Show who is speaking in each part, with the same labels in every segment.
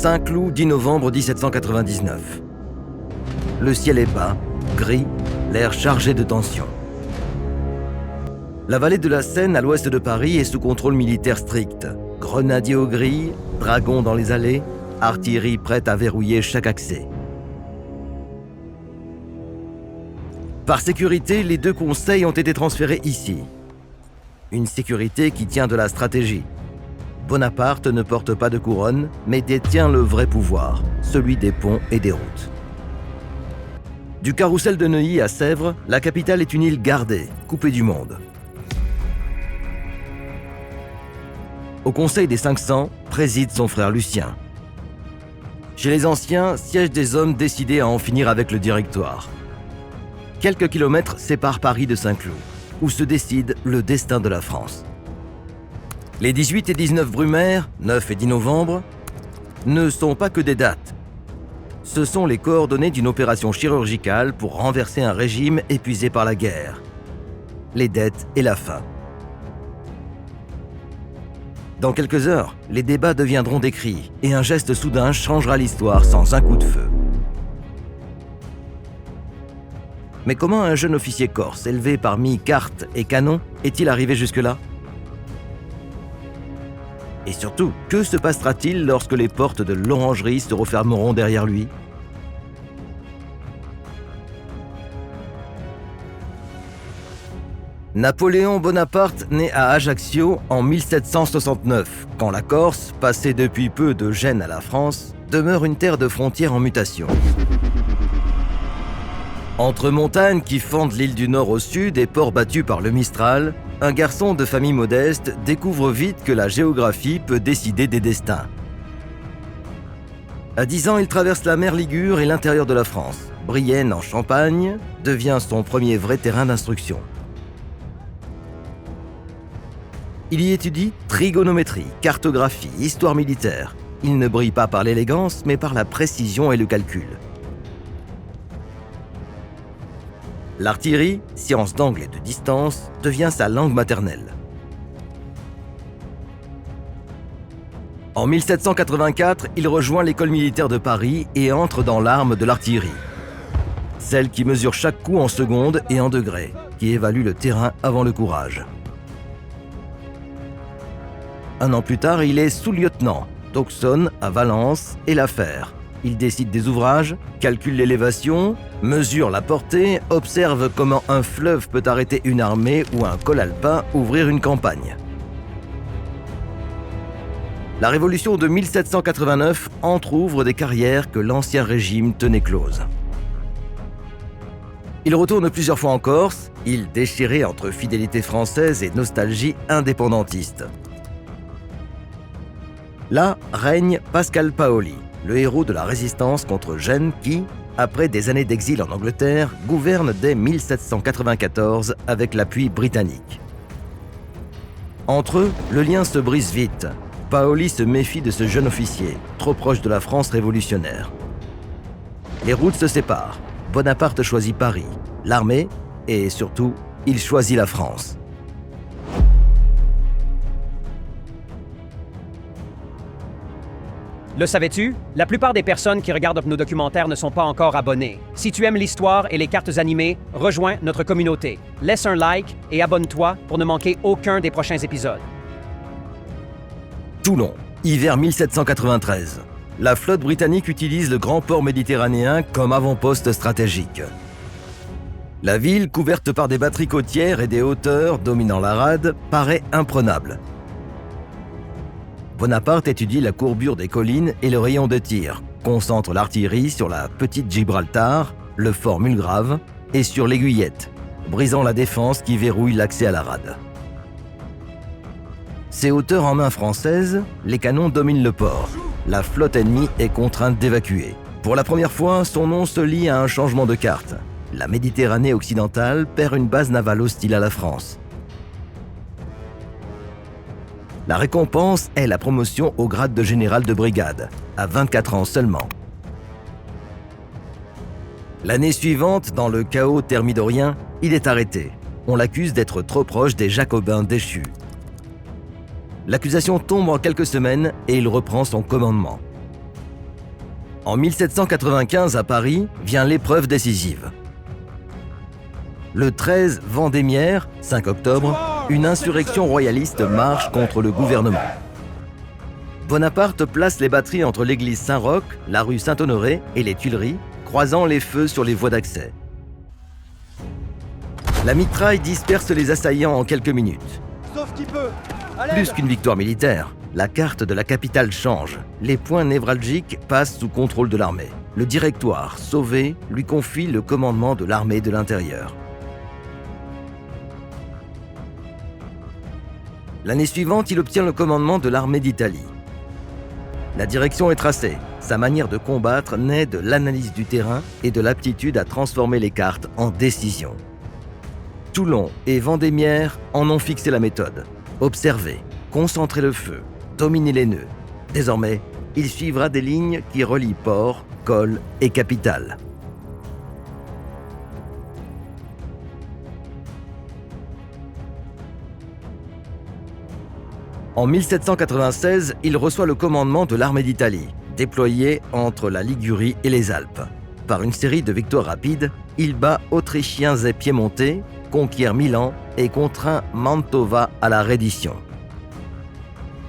Speaker 1: Saint-Cloud, 10 novembre 1799. Le ciel est bas, gris, l'air chargé de tension. La vallée de la Seine, à l'ouest de Paris, est sous contrôle militaire strict. Grenadiers aux grilles, dragons dans les allées, artillerie prête à verrouiller chaque accès. Par sécurité, les 2 conseils ont été transférés ici. Une sécurité qui tient de la stratégie. Bonaparte ne porte pas de couronne, mais détient le vrai pouvoir, celui des ponts et des routes. Du carrousel de Neuilly à Sèvres, la capitale est une île gardée, coupée du monde. Au Conseil des 500, préside son frère Lucien. Chez les anciens, siègent des hommes décidés à en finir avec le Directoire. Quelques kilomètres séparent Paris de Saint-Cloud, où se décide le destin de la France. Les 18 et 19 Brumaire, 9 et 10 novembre, ne sont pas que des dates. Ce sont les coordonnées d'une opération chirurgicale pour renverser un régime épuisé par la guerre, les dettes et la faim. Dans quelques heures, les débats deviendront des cris et un geste soudain changera l'histoire sans un coup de feu. Mais comment un jeune officier corse, élevé parmi cartes et canons, est-il arrivé jusque-là ? Et surtout, que se passera-t-il lorsque les portes de l'Orangerie se refermeront derrière lui ? Napoléon Bonaparte naît à Ajaccio en 1769, quand la Corse, passée depuis peu de Gênes à la France, demeure une terre de frontières en mutation. Entre montagnes qui fendent l'île du Nord au sud et ports battus par le Mistral, un garçon de famille modeste découvre vite que la géographie peut décider des destins. À 10 ans, il traverse la mer Ligure et l'intérieur de la France. Brienne, en Champagne, devient son premier vrai terrain d'instruction. Il y étudie trigonométrie, cartographie, histoire militaire. Il ne brille pas par l'élégance, mais par la précision et le calcul. L'artillerie, science d'angle et de distance, devient sa langue maternelle. En 1784, il rejoint l'école militaire de Paris et entre dans l'arme de l'artillerie. Celle qui mesure chaque coup en secondes et en degrés, qui évalue le terrain avant le courage. Un an plus tard, il est sous-lieutenant, d'Auxonne à Valence et l'affaire. Il décide des ouvrages, calcule l'élévation, mesure la portée, observe comment un fleuve peut arrêter une armée ou un col alpin ouvrir une campagne. La révolution de 1789 entrouvre des carrières que l'ancien régime tenait closes. Il retourne plusieurs fois en Corse, île déchirée entre fidélité française et nostalgie indépendantiste. Là règne Pascal Paoli, le héros de la résistance contre Gênes qui, après des années d'exil en Angleterre, gouverne dès 1794 avec l'appui britannique. Entre eux, le lien se brise vite. Paoli se méfie de ce jeune officier, trop proche de la France révolutionnaire. Les routes se séparent. Bonaparte choisit Paris, l'armée et surtout, il choisit la France.
Speaker 2: Le savais-tu? La plupart des personnes qui regardent nos documentaires ne sont pas encore abonnées. Si tu aimes l'histoire et les cartes animées, rejoins notre communauté. Laisse un like et abonne-toi pour ne manquer aucun des prochains épisodes.
Speaker 1: Toulon, hiver 1793. La flotte britannique utilise le grand port méditerranéen comme avant-poste stratégique. La ville, couverte par des batteries côtières et des hauteurs dominant la rade, paraît imprenable. Bonaparte étudie la courbure des collines et le rayon de tir, concentre l'artillerie sur la petite Gibraltar, le fort Mulgrave et sur l'Aiguillette, brisant la défense qui verrouille l'accès à la rade. Ces hauteurs en main françaises, les canons dominent le port. La flotte ennemie est contrainte d'évacuer. Pour la première fois, son nom se lie à un changement de carte. La Méditerranée occidentale perd une base navale hostile à la France. La récompense est la promotion au grade de général de brigade, à 24 ans seulement. L'année suivante, dans le chaos thermidorien, il est arrêté. On l'accuse d'être trop proche des Jacobins déchus. L'accusation tombe en quelques semaines et il reprend son commandement. En 1795, à Paris, vient l'épreuve décisive. Le 13 Vendémiaire, 5 octobre, une insurrection royaliste marche contre le gouvernement. Bonaparte place les batteries entre l'église Saint-Roch, la rue Saint-Honoré et les Tuileries, croisant les feux sur les voies d'accès. La mitraille disperse les assaillants en quelques minutes.
Speaker 3: Sauf qui peut.
Speaker 1: Plus qu'une victoire militaire, la carte de la capitale change. Les points névralgiques passent sous contrôle de l'armée. Le Directoire, sauvé, lui confie le commandement de l'armée de l'intérieur. L'année suivante, il obtient le commandement de l'armée d'Italie. La direction est tracée. Sa manière de combattre naît de l'analyse du terrain et de l'aptitude à transformer les cartes en décisions. Toulon et Vendémiaire en ont fixé la méthode. Observer, concentrer le feu, dominer les nœuds. Désormais, il suivra des lignes qui relient port, col et capitale. En 1796, il reçoit le commandement de l'armée d'Italie, déployée entre la Ligurie et les Alpes. Par une série de victoires rapides, il bat Autrichiens et Piémontais, conquiert Milan et contraint Mantova à la reddition.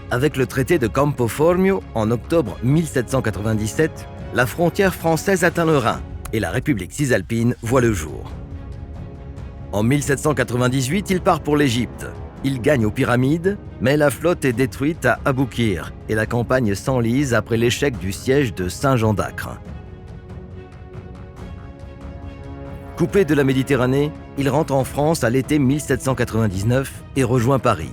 Speaker 1: Avec le traité de Campo Formio, en octobre 1797, la frontière française atteint le Rhin et la République cisalpine voit le jour. En 1798, il part pour l'Égypte. Il gagne aux Pyramides, mais la flotte est détruite à Aboukir et la campagne s'enlise après l'échec du siège de Saint-Jean d'Acre. Coupé de la Méditerranée, il rentre en France à l'été 1799 et rejoint Paris.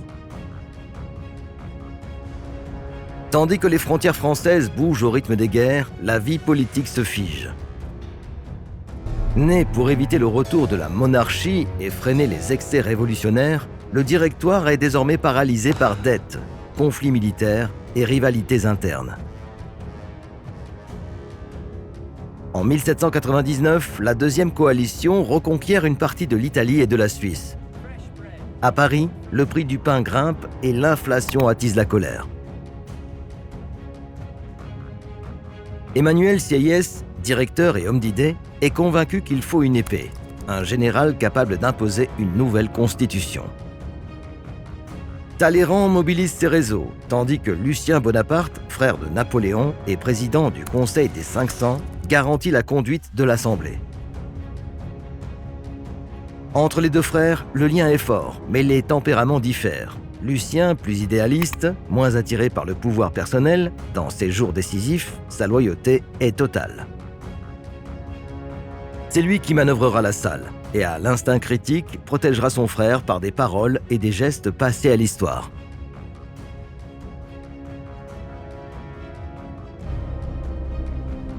Speaker 1: Tandis que les frontières françaises bougent au rythme des guerres, la vie politique se fige. Né pour éviter le retour de la monarchie et freiner les excès révolutionnaires, le Directoire est désormais paralysé par dettes, conflits militaires et rivalités internes. En 1799, la deuxième coalition reconquiert une partie de l'Italie et de la Suisse. À Paris, le prix du pain grimpe et l'inflation attise la colère. Emmanuel Sieyès, directeur et homme d'idées, est convaincu qu'il faut une épée, un général capable d'imposer une nouvelle constitution. Talleyrand mobilise ses réseaux, tandis que Lucien Bonaparte, frère de Napoléon et président du Conseil des 500, garantit la conduite de l'Assemblée. Entre les deux frères, le lien est fort, mais les tempéraments diffèrent. Lucien, plus idéaliste, moins attiré par le pouvoir personnel, dans ses jours décisifs, sa loyauté est totale. C'est lui qui manœuvrera la salle et, à l'instinct critique, protégera son frère par des paroles et des gestes passés à l'histoire.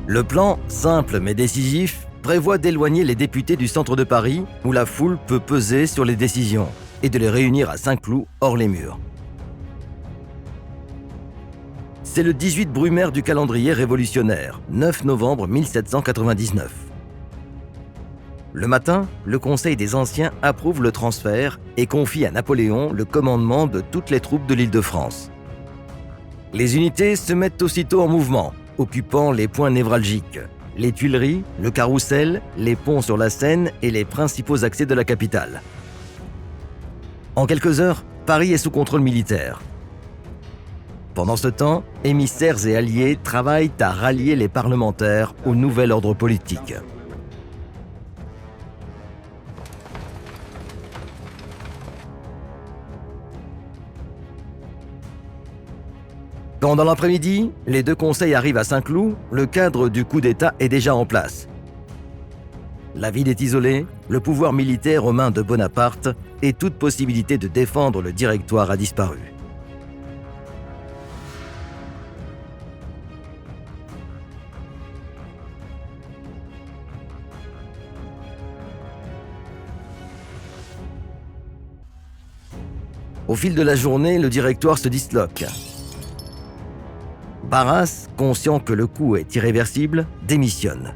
Speaker 1: Le plan, simple mais décisif, prévoit d'éloigner les députés du centre de Paris, où la foule peut peser sur les décisions, et de les réunir à Saint-Cloud, hors les murs. C'est le 18 Brumaire du calendrier révolutionnaire, 9 novembre 1799. Le matin, le Conseil des Anciens approuve le transfert et confie à Napoléon le commandement de toutes les troupes de l'Île-de-France. Les unités se mettent aussitôt en mouvement, occupant les points névralgiques, les Tuileries, le Carrousel, les ponts sur la Seine et les principaux accès de la capitale. En quelques heures, Paris est sous contrôle militaire. Pendant ce temps, émissaires et alliés travaillent à rallier les parlementaires au nouvel ordre politique. Quand dans l'après-midi, les deux conseils arrivent à Saint-Cloud, le cadre du coup d'État est déjà en place. La ville est isolée, le pouvoir militaire aux mains de Bonaparte et toute possibilité de défendre le Directoire a disparu. Au fil de la journée, le Directoire se disloque. Barras, conscient que le coup est irréversible, démissionne.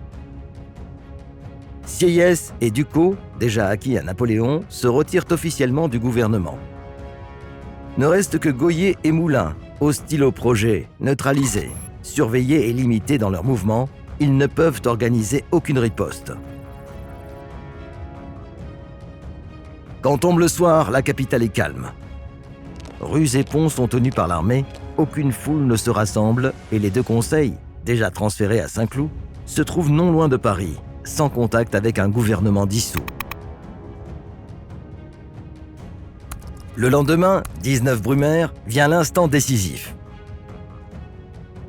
Speaker 1: Sieyès et Ducos, déjà acquis à Napoléon, se retirent officiellement du gouvernement. Ne restent que Goyer et Moulin, hostiles au projet, neutralisés, surveillés et limités dans leurs mouvements, ils ne peuvent organiser aucune riposte. Quand tombe le soir, la capitale est calme. Rues et ponts sont tenus par l'armée, aucune foule ne se rassemble et les deux conseils, déjà transférés à Saint-Cloud, se trouvent non loin de Paris, sans contact avec un gouvernement dissous. Le lendemain, 19 Brumaire, vient l'instant décisif.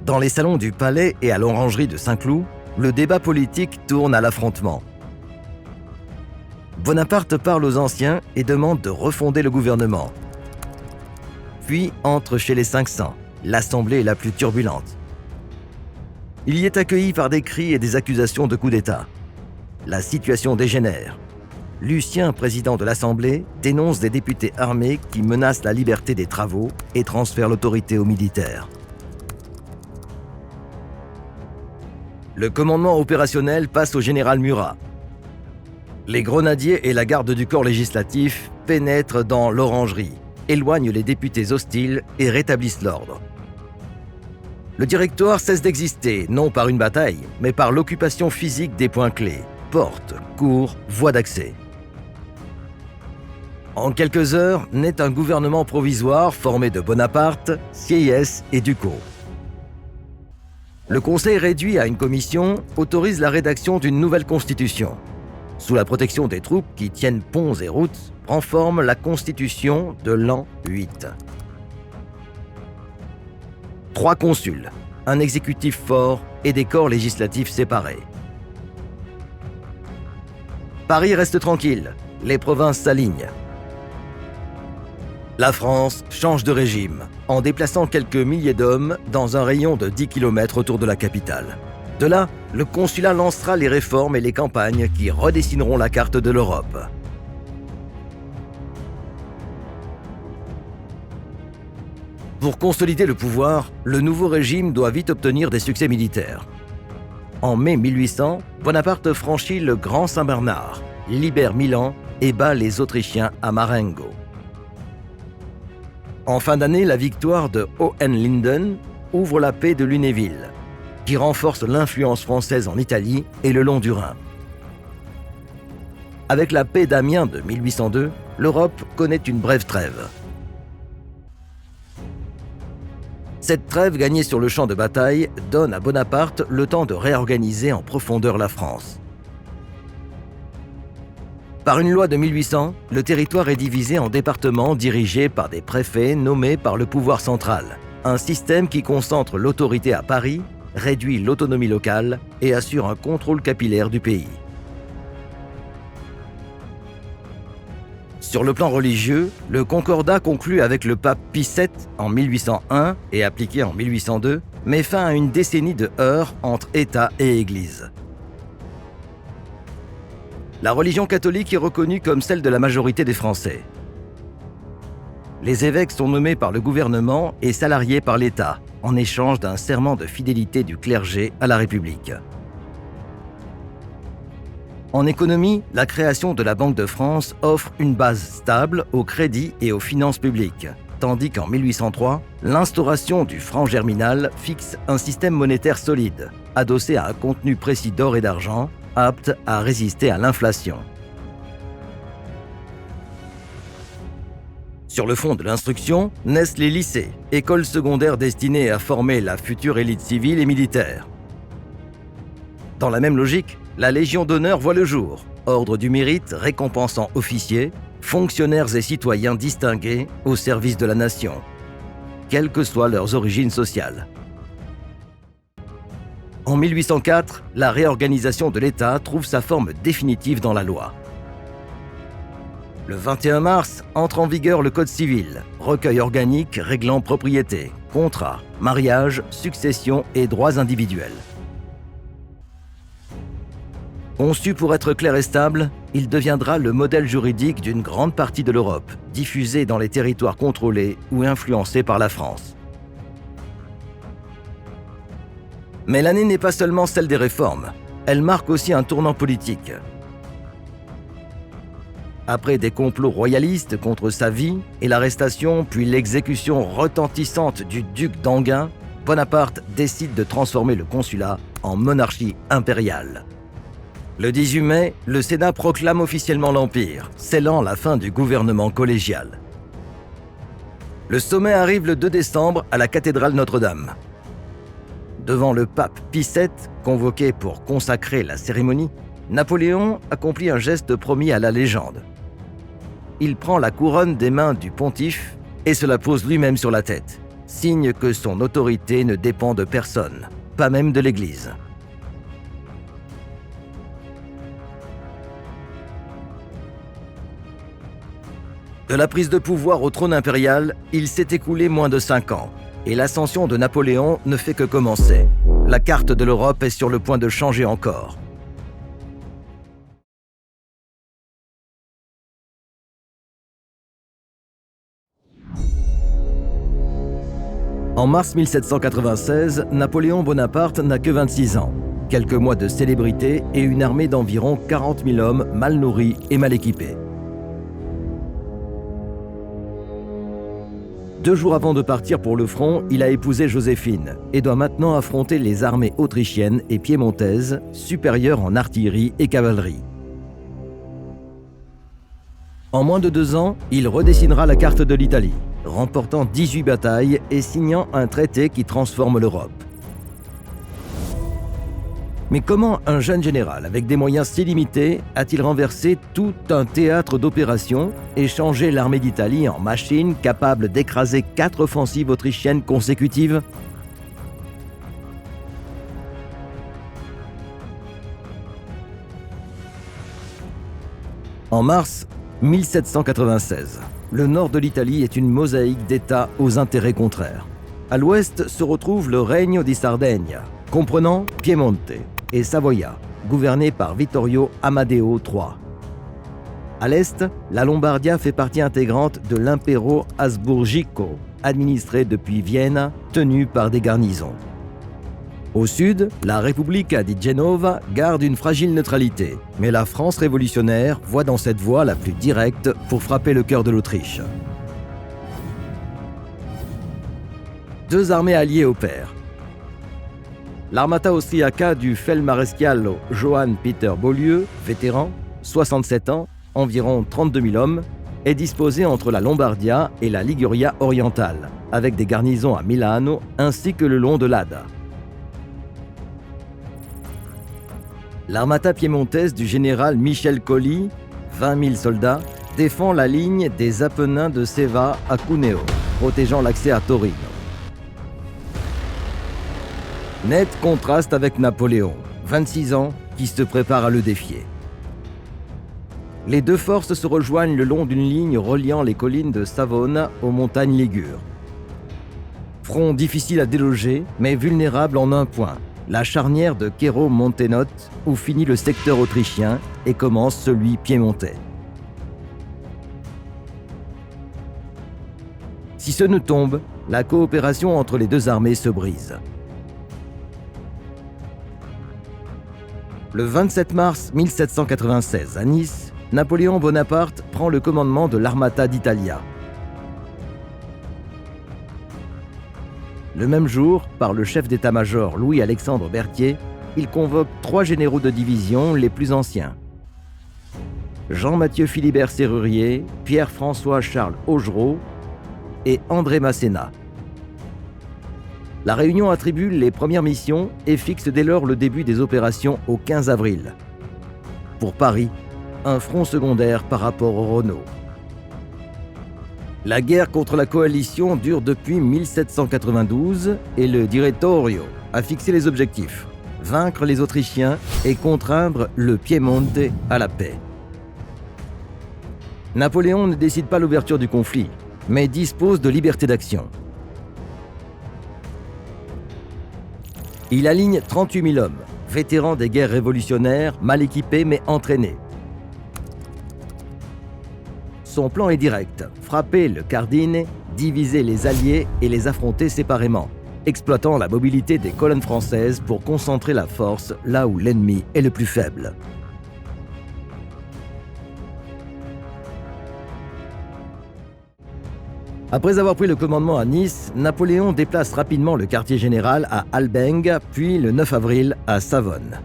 Speaker 1: Dans les salons du Palais et à l'Orangerie de Saint-Cloud, le débat politique tourne à l'affrontement. Bonaparte parle aux anciens et demande de refonder le gouvernement. Puis entre chez les 500, l'assemblée la plus turbulente. Il y est accueilli par des cris et des accusations de coup d'État. La situation dégénère. Lucien, président de l'Assemblée, dénonce des députés armés qui menacent la liberté des travaux et transfèrent l'autorité aux militaires. Le commandement opérationnel passe au général Murat. Les grenadiers et la garde du corps législatif pénètrent dans l'Orangerie, éloignent les députés hostiles et rétablissent l'ordre. Le directoire cesse d'exister, non par une bataille, mais par l'occupation physique des points clés, portes, cours, voies d'accès. En quelques heures, naît un gouvernement provisoire formé de Bonaparte, Sieyès et Ducos. Le Conseil réduit à une commission autorise la rédaction d'une nouvelle constitution. Sous la protection des troupes qui tiennent ponts et routes, prend forme la Constitution de l'an 8. 3 consuls, un exécutif fort et des corps législatifs séparés. Paris reste tranquille, les provinces s'alignent. La France change de régime en déplaçant quelques milliers d'hommes dans un rayon de 10 km autour de la capitale. De là, le consulat lancera les réformes et les campagnes qui redessineront la carte de l'Europe. Pour consolider le pouvoir, le nouveau régime doit vite obtenir des succès militaires. En mai 1800, Bonaparte franchit le Grand Saint-Bernard, libère Milan et bat les Autrichiens à Marengo. En fin d'année, la victoire de Hohenlinden ouvre la paix de Lunéville, qui renforce l'influence française en Italie et le long du Rhin. Avec la paix d'Amiens de 1802, l'Europe connaît une brève trêve. Cette trêve gagnée sur le champ de bataille donne à Bonaparte le temps de réorganiser en profondeur la France. Par une loi de 1800, le territoire est divisé en départements dirigés par des préfets nommés par le pouvoir central, un système qui concentre l'autorité à Paris, réduit l'autonomie locale et assure un contrôle capillaire du pays. Sur le plan religieux, le concordat conclu avec le pape Pie VII en 1801 et appliqué en 1802 met fin à une décennie de heurts entre État et Église. La religion catholique est reconnue comme celle de la majorité des Français. Les évêques sont nommés par le gouvernement et salariés par l'État, en échange d'un serment de fidélité du clergé à la République. En économie, la création de la Banque de France offre une base stable au crédit et aux finances publiques, tandis qu'en 1803, l'instauration du franc germinal fixe un système monétaire solide, adossé à un contenu précis d'or et d'argent, apte à résister à l'inflation. Sur le fond de l'instruction, naissent les lycées, écoles secondaires destinées à former la future élite civile et militaire. Dans la même logique, la Légion d'honneur voit le jour, ordre du mérite récompensant officiers, fonctionnaires et citoyens distingués au service de la nation, quelles que soient leurs origines sociales. En 1804, la réorganisation de l'État trouve sa forme définitive dans la loi. Le 21 mars, entre en vigueur le Code civil, recueil organique réglant propriété, contrat, mariage, succession et droits individuels. Conçu pour être clair et stable, il deviendra le modèle juridique d'une grande partie de l'Europe, diffusée dans les territoires contrôlés ou influencés par la France. Mais l'année n'est pas seulement celle des réformes, elle marque aussi un tournant politique. Après des complots royalistes contre sa vie et l'arrestation puis l'exécution retentissante du duc d'Enghien, Bonaparte décide de transformer le consulat en monarchie impériale. Le 18 mai, le Sénat proclame officiellement l'Empire, scellant la fin du gouvernement collégial. Le sommet arrive le 2 décembre à la cathédrale Notre-Dame. Devant le pape Pie VII, convoqué pour consacrer la cérémonie, Napoléon accomplit un geste promis à la légende. Il prend la couronne des mains du pontife et se la pose lui-même sur la tête, signe que son autorité ne dépend de personne, pas même de l'Église. De la prise de pouvoir au trône impérial, il s'est écoulé moins de 5 ans, et l'ascension de Napoléon ne fait que commencer. La carte de l'Europe est sur le point de changer encore. En mars 1796, Napoléon Bonaparte n'a que 26 ans, quelques mois de célébrité et une armée d'environ 40 000 hommes mal nourris et mal équipés. 2 jours avant de partir pour le front, il a épousé Joséphine et doit maintenant affronter les armées autrichiennes et piémontaises, supérieures en artillerie et cavalerie. En moins de 2 ans, il redessinera la carte de l'Italie, remportant 18 batailles et signant un traité qui transforme l'Europe. Mais comment un jeune général avec des moyens si limités a-t-il renversé tout un théâtre d'opérations et changé l'armée d'Italie en machine capable d'écraser 4 offensives autrichiennes consécutives ? En mars 1796, le nord de l'Italie est une mosaïque d'États aux intérêts contraires. À l'ouest se retrouve le Regno di Sardegna, comprenant Piemonte et Savoia, gouverné par Vittorio Amadeo III. À l'est, la Lombardia fait partie intégrante de l'Impero Asburgico, administré depuis Vienne, tenu par des garnisons. Au sud, la Repubblica di Genova garde une fragile neutralité, mais la France révolutionnaire voit dans cette voie la plus directe pour frapper le cœur de l'Autriche. 2 armées alliées opèrent. L'armata austriaca du Feldmareschiallo Johann Peter Beaulieu, vétéran, 67 ans, environ 32 000 hommes, est disposée entre la Lombardia et la Liguria orientale, avec des garnisons à Milano ainsi que le long de l'Adda. L'armata piémontaise du général Michel Colli, 20 000 soldats, défend la ligne des Apennins de Seva à Cuneo, protégeant l'accès à Torino. Net contraste avec Napoléon, 26 ans, qui se prépare à le défier. Les 2 forces se rejoignent le long d'une ligne reliant les collines de Savona aux montagnes Ligures. Front difficile à déloger, mais vulnérable en un point, la charnière de Quero-Montenotte, où finit le secteur autrichien et commence celui piémontais. Si ce ne tombe, la coopération entre les 2 armées se brise. Le 27 mars 1796, à Nice, Napoléon Bonaparte prend le commandement de l'Armata d'Italia. Le même jour, par le chef d'état-major Louis-Alexandre Berthier, il convoque 3 généraux de division les plus anciens. Jean-Mathieu Philibert Sérurier, Pierre-François Charles Augereau et André Masséna. La réunion attribue les premières missions et fixe dès lors le début des opérations au 15 avril. Pour Paris, un front secondaire par rapport au Renault. La guerre contre la coalition dure depuis 1792 et le Direttorio a fixé les objectifs: vaincre les Autrichiens et contraindre le Piémonte à la paix. Napoléon ne décide pas l'ouverture du conflit, mais dispose de liberté d'action. Il aligne 38 000 hommes, vétérans des guerres révolutionnaires, mal équipés mais entraînés. Son plan est direct, frapper le Cardine, diviser les alliés et les affronter séparément, exploitant la mobilité des colonnes françaises pour concentrer la force là où l'ennemi est le plus faible. Après avoir pris le commandement à Nice, Napoléon déplace rapidement le quartier général à Albengue, puis le 9 avril à Savone.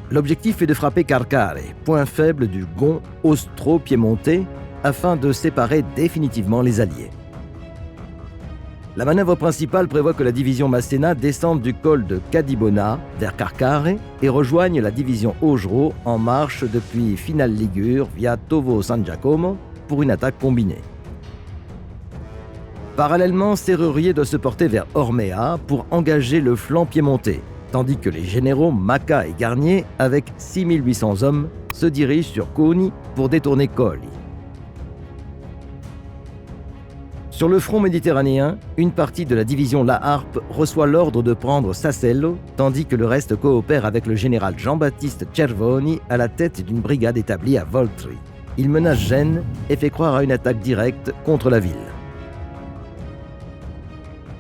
Speaker 1: L'objectif est de frapper Carcare, point faible du Gond austro-piémontais, afin de séparer définitivement les Alliés. La manœuvre principale prévoit que la division Masséna descende du col de Cadibona vers Carcare et rejoigne la division Augereau en marche depuis Finale Ligure via Tovo San Giacomo pour une attaque combinée. Parallèlement, Serrurier doit se porter vers Ormea pour engager le flanc piémontais, tandis que les généraux Macca et Garnier, avec 6800 hommes, se dirigent sur Coni pour détourner Colli. Sur le front méditerranéen, une partie de la division La Harpe reçoit l'ordre de prendre Sassello, tandis que le reste coopère avec le général Jean-Baptiste Cervoni à la tête d'une brigade établie à Voltri. Il menace Gênes et fait croire à une attaque directe contre la ville.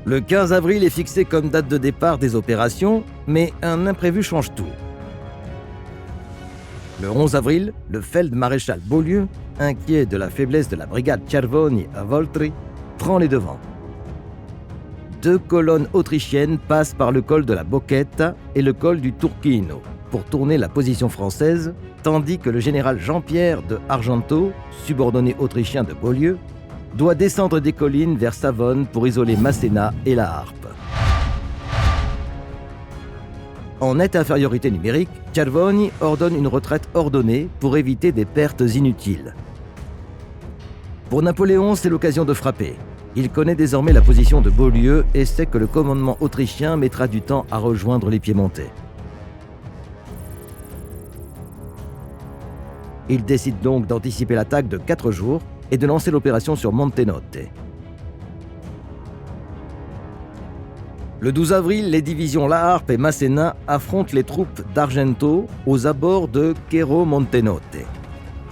Speaker 1: Le 15 avril est fixé comme date de départ des opérations, mais un imprévu change tout. Le 11 avril, le feld-maréchal Beaulieu, inquiet de la faiblesse de la brigade Cervoni à Voltri, prend les devants. 2 colonnes autrichiennes passent par le col de la Bocchetta et le col du Turchino pour tourner la position française, tandis que le général Jean-Pierre de Argento, subordonné autrichien de Beaulieu, doit descendre des collines vers Savone pour isoler Masséna et La Harpe. En nette infériorité numérique, Cervoni ordonne une retraite ordonnée pour éviter des pertes inutiles. Pour Napoléon, c'est l'occasion de frapper. Il connaît désormais la position de Beaulieu et sait que le commandement autrichien mettra du temps à rejoindre les Piémontais. Il décide donc d'anticiper l'attaque de 4 jours et de lancer l'opération sur Montenotte. Le 12 avril, les divisions La Harpe et Masséna affrontent les troupes d'Argento aux abords de Quero Montenotte.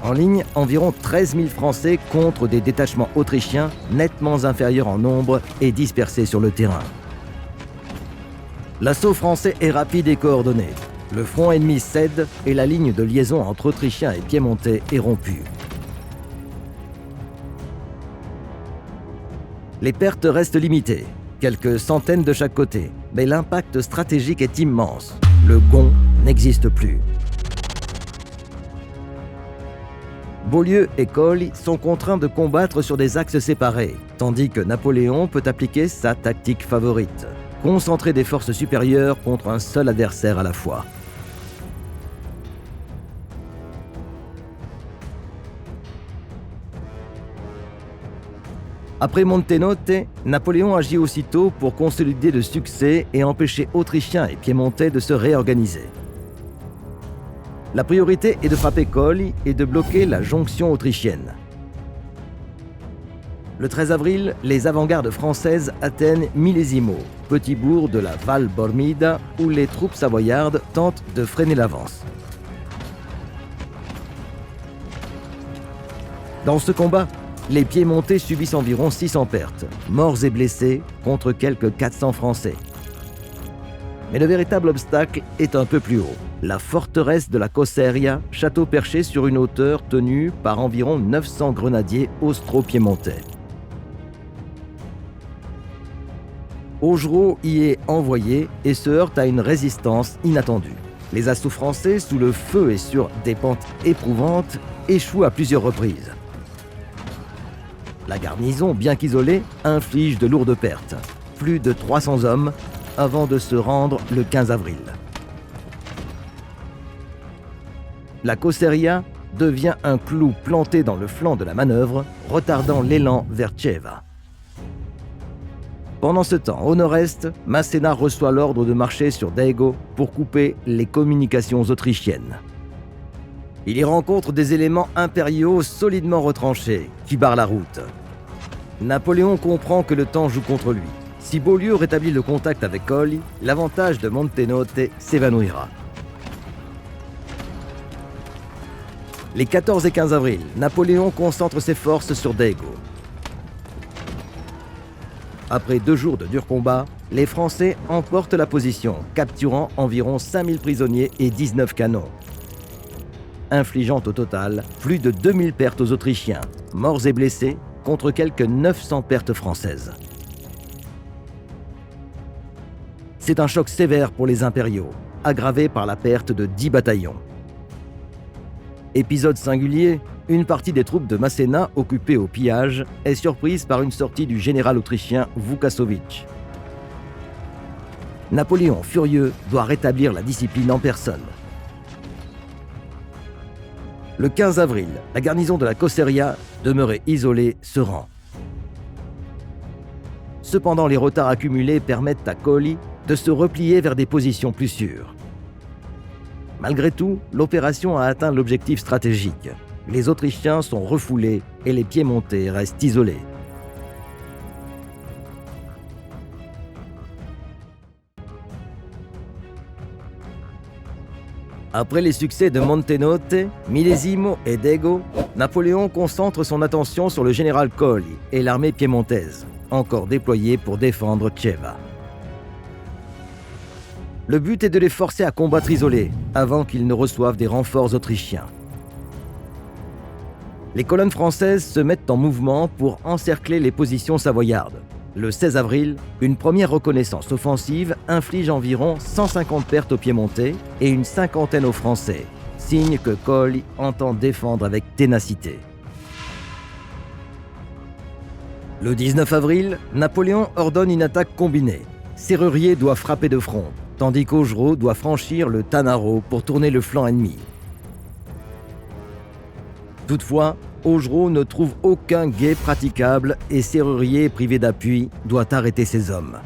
Speaker 1: En ligne, environ 13 000 Français contre des détachements autrichiens nettement inférieurs en nombre et dispersés sur le terrain. L'assaut français est rapide et coordonné. Le front ennemi cède et la ligne de liaison entre Autrichiens et Piémontais est rompue. Les pertes restent limitées, quelques centaines de chaque côté, mais l'impact stratégique est immense. Le Gond n'existe plus. Beaulieu et Colli sont contraints de combattre sur des axes séparés, tandis que Napoléon peut appliquer sa tactique favorite, concentrer des forces supérieures contre un seul adversaire à la fois. Après Montenotte, Napoléon agit aussitôt pour consolider le succès et empêcher Autrichiens et Piémontais de se réorganiser. La priorité est de frapper Colli et de bloquer la jonction autrichienne. Le 13 avril, les avant-gardes françaises atteignent Millesimo, petit bourg de la Val Bormida, où les troupes savoyardes tentent de freiner l'avance. Dans ce combat, les Piémontais subissent environ 600 pertes, morts et blessés, contre quelques 400 Français. Mais le véritable obstacle est un peu plus haut. La forteresse de la Cosseria, château perché sur une hauteur tenue par environ 900 grenadiers austro-piémontais. Augereau y est envoyé et se heurte à une résistance inattendue. Les assauts français, sous le feu et sur des pentes éprouvantes, échouent à plusieurs reprises. La garnison, bien qu'isolée, inflige de lourdes pertes. Plus de 300 hommes, avant de se rendre le 15 avril. La Cosseria devient un clou planté dans le flanc de la manœuvre, retardant l'élan vers Ceva. Pendant ce temps, au nord-est, Masséna reçoit l'ordre de marcher sur Daego pour couper les communications autrichiennes. Il y rencontre des éléments impériaux solidement retranchés, qui barrent la route. Napoléon comprend que le temps joue contre lui. Si Beaulieu rétablit le contact avec Colli, l'avantage de Montenotte s'évanouira. Les 14 et 15 avril, Napoléon concentre ses forces sur Daego. Après 2 jours de durs combats, les Français emportent la position, capturant environ 5000 prisonniers et 19 canons, infligeant au total plus de 2000 pertes aux Autrichiens, morts et blessés, contre quelques 900 pertes françaises. C'est un choc sévère pour les impériaux, aggravé par la perte de 10 bataillons. Épisode singulier, une partie des troupes de Masséna occupées au pillage est surprise par une sortie du général autrichien Vukasovic. Napoléon, furieux, doit rétablir la discipline en personne. Le 15 avril, la garnison de la Cosseria, demeurée isolée, se rend. Cependant, les retards accumulés permettent à Colli de se replier vers des positions plus sûres. Malgré tout, l'opération a atteint l'objectif stratégique. Les Autrichiens sont refoulés et les Piémontais restent isolés. Après les succès de Montenotte, Millesimo et Dego, Napoléon concentre son attention sur le général Colli et l'armée piémontaise, encore déployée pour défendre Ceva. Le but est de les forcer à combattre isolés, avant qu'ils ne reçoivent des renforts autrichiens. Les colonnes françaises se mettent en mouvement pour encercler les positions savoyardes. Le 16 avril, une première reconnaissance offensive inflige environ 150 pertes aux Piémontais et une cinquantaine aux Français, signe que Colli entend défendre avec ténacité. Le 19 avril, Napoléon ordonne une attaque combinée. Sérurier doit frapper de front, tandis qu'Augereau doit franchir le Tanaro pour tourner le flanc ennemi. Toutefois, Augereau ne trouve aucun guet praticable et Sérurier, privé d'appui, doit arrêter ses hommes.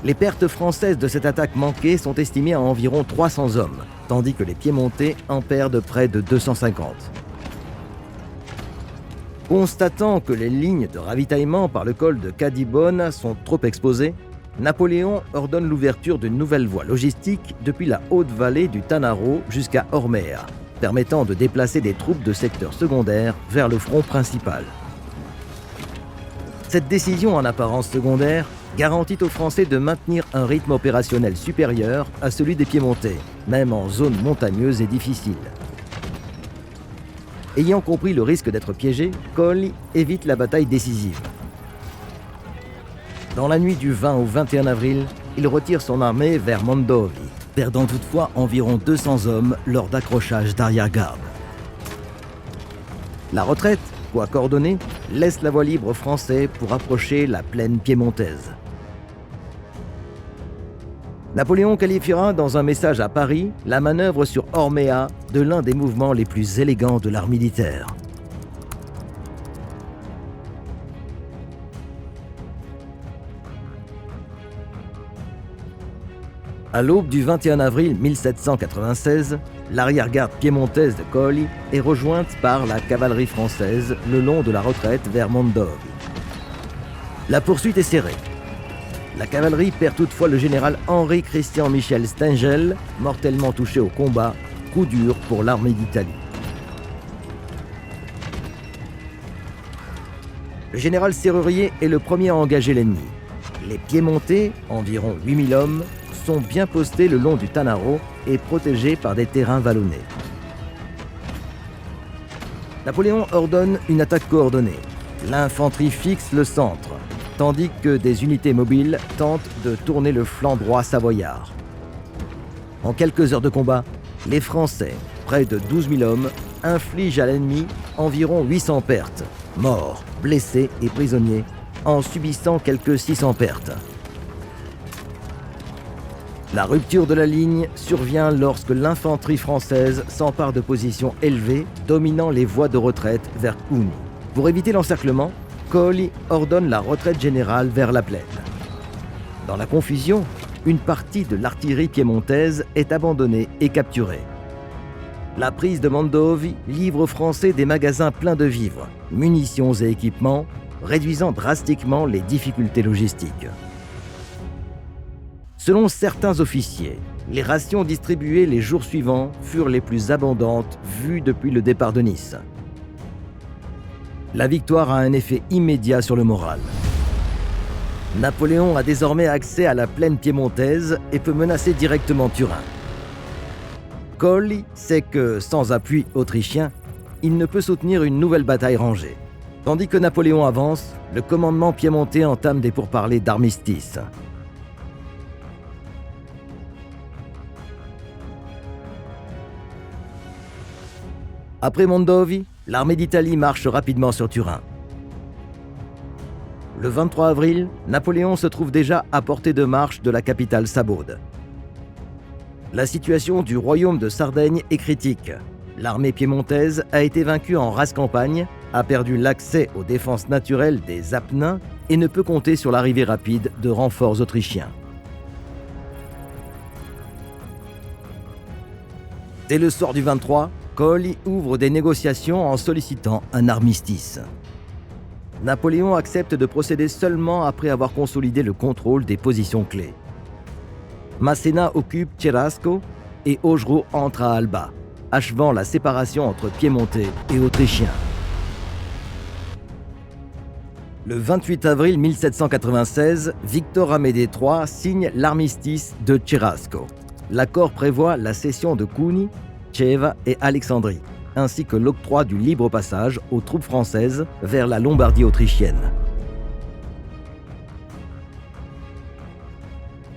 Speaker 1: Les pertes françaises de cette attaque manquée sont estimées à environ 300 hommes, tandis que les Piémontais en perdent près de 250. Constatant que les lignes de ravitaillement par le col de Cadibonne sont trop exposées, Napoléon ordonne l'ouverture d'une nouvelle voie logistique depuis la haute vallée du Tanaro jusqu'à Ormea, permettant de déplacer des troupes de secteurs secondaires vers le front principal. Cette décision en apparence secondaire garantit aux Français de maintenir un rythme opérationnel supérieur à celui des Piémontais, même en zone montagneuse et difficile. Ayant compris le risque d'être piégé, Colli évite la bataille décisive. Dans la nuit du 20 au 21 avril, il retire son armée vers Mondovi, perdant toutefois environ 200 hommes lors d'accrochages d'arrière-garde. La retraite, quoique ordonnée, laisse la voie libre aux Français pour approcher la plaine piémontaise. Napoléon qualifiera dans un message à Paris la manœuvre sur Ormea de l'un des mouvements les plus élégants de l'art militaire. À l'aube du 21 avril 1796, l'arrière-garde piémontaise de Colli est rejointe par la cavalerie française le long de la retraite vers Mondovi. La poursuite est serrée. La cavalerie perd toutefois le général Henri-Christian Michel Stengel, mortellement touché au combat, coup dur pour l'armée d'Italie. Le général Sérurier est le premier à engager l'ennemi. Les Piémontais, environ 8000 hommes, sont bien postés le long du Tanaro et protégés par des terrains vallonnés. Napoléon ordonne une attaque coordonnée. L'infanterie fixe le centre, tandis que des unités mobiles tentent de tourner le flanc droit savoyard. En quelques heures de combat, les Français, près de 12 000 hommes, infligent à l'ennemi environ 800 pertes, morts, blessés et prisonniers, en subissant quelques 600 pertes. La rupture de la ligne survient lorsque l'infanterie française s'empare de positions élevées, dominant les voies de retraite vers Cuneo. Pour éviter l'encerclement, Colli ordonne la retraite générale vers la plaine. Dans la confusion, une partie de l'artillerie piémontaise est abandonnée et capturée. La prise de Mondovi livre aux Français des magasins pleins de vivres, munitions et équipements, réduisant drastiquement les difficultés logistiques. Selon certains officiers, les rations distribuées les jours suivants furent les plus abondantes vues depuis le départ de Nice. La victoire a un effet immédiat sur le moral. Napoléon a désormais accès à la plaine piémontaise et peut menacer directement Turin. Colli sait que, sans appui autrichien, il ne peut soutenir une nouvelle bataille rangée. Tandis que Napoléon avance, le commandement piémontais entame des pourparlers d'armistice. Après Mondovi, l'armée d'Italie marche rapidement sur Turin. Le 23 avril, Napoléon se trouve déjà à portée de marche de la capitale Sabaude. La situation du royaume de Sardaigne est critique. L'armée piémontaise a été vaincue en rase campagne, a perdu l'accès aux défenses naturelles des Apennins et ne peut compter sur l'arrivée rapide de renforts autrichiens. Dès le soir du 23, Colli ouvre des négociations en sollicitant un armistice. Napoléon accepte de procéder seulement après avoir consolidé le contrôle des positions clés. Masséna occupe Cherasco et Augereau entre à Alba, achevant la séparation entre Piémontais et Autrichiens. Le 28 avril 1796, Victor Amédée III signe l'armistice de Cherasco. L'accord prévoit la cession de Cuneo, Ceva et Alexandrie, ainsi que l'octroi du libre passage aux troupes françaises vers la Lombardie autrichienne.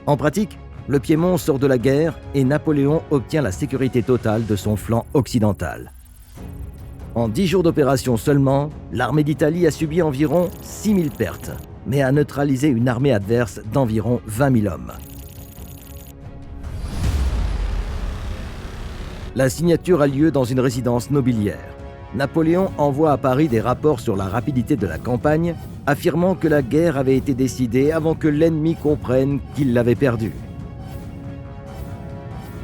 Speaker 1: En pratique, le Piémont sort de la guerre et Napoléon obtient la sécurité totale de son flanc occidental. En 10 jours d'opération seulement, l'armée d'Italie a subi environ 6000 pertes, mais a neutralisé une armée adverse d'environ 20 000 hommes. La signature a lieu dans une résidence nobiliaire. Napoléon envoie à Paris des rapports sur la rapidité de la campagne, affirmant que la guerre avait été décidée avant que l'ennemi comprenne qu'il l'avait perdue.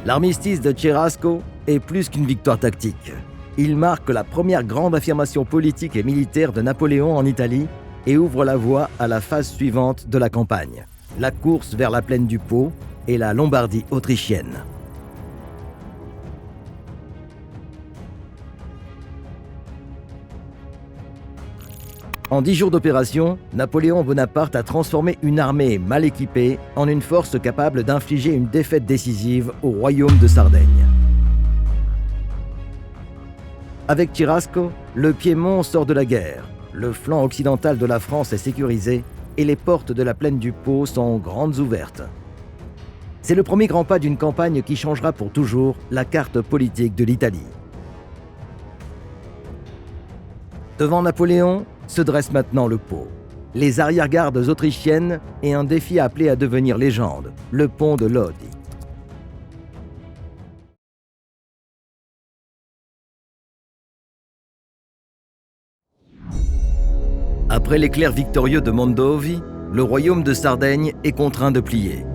Speaker 1: L'armistice de Cherasco est plus qu'une victoire tactique. Il marque la première grande affirmation politique et militaire de Napoléon en Italie et ouvre la voie à la phase suivante de la campagne, la course vers la plaine du Pô et la Lombardie autrichienne. En 10 jours d'opération, Napoléon Bonaparte a transformé une armée mal équipée en une force capable d'infliger une défaite décisive au royaume de Sardaigne. Avec Cherasco, le Piémont sort de la guerre, le flanc occidental de la France est sécurisé et les portes de la plaine du Pô sont grandes ouvertes. C'est le premier grand pas d'une campagne qui changera pour toujours la carte politique de l'Italie. Devant Napoléon se dresse maintenant le Pô, les arrière-gardes autrichiennes et un défi appelé à devenir légende, le pont de Lodi. Après l'éclair victorieux de Mondovi, le royaume de Sardaigne est contraint de plier.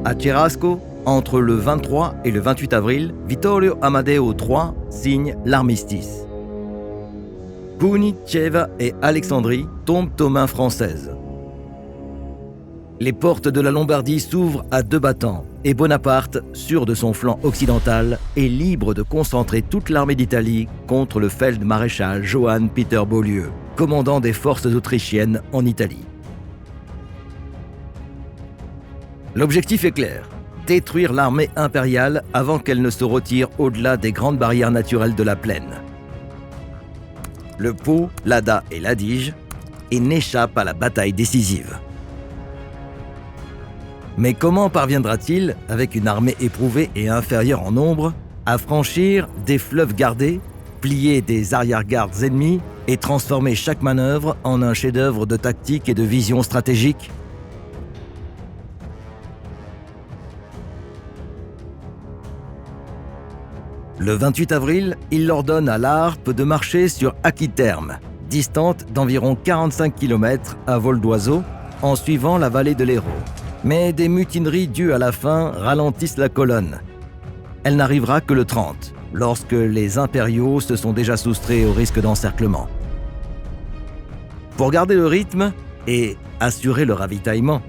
Speaker 1: À Cherasco, entre le 23 et le 28 avril, Vittorio Amadeo III signe l'armistice. Cuneo, Ceva et Alexandrie tombent aux mains françaises. Les portes de la Lombardie s'ouvrent à deux battants et Bonaparte, sûr de son flanc occidental, est libre de concentrer toute l'armée d'Italie contre le feld-maréchal Johann Peter Beaulieu, commandant des forces autrichiennes en Italie. L'objectif est clair, détruire l'armée impériale avant qu'elle ne se retire au-delà des grandes barrières naturelles de la plaine. Le Pô, l'Adda et l'Adige, et n'échappe à la bataille décisive. Mais comment parviendra-t-il, avec une armée éprouvée et inférieure en nombre, à franchir des fleuves gardés, plier des arrière-gardes ennemis et transformer chaque manœuvre en un chef-d'œuvre de tactique et de vision stratégique ? Le 28 avril, il ordonne à la Harpe de marcher sur Aquiterme, distante d'environ 45 km à vol d'oiseau, en suivant la vallée de l'Hérault. Mais des mutineries dues à la faim ralentissent la colonne. Elle n'arrivera que le 30, lorsque les impériaux se sont déjà soustraits au risque d'encerclement. Pour garder le rythme et assurer le ravitaillement,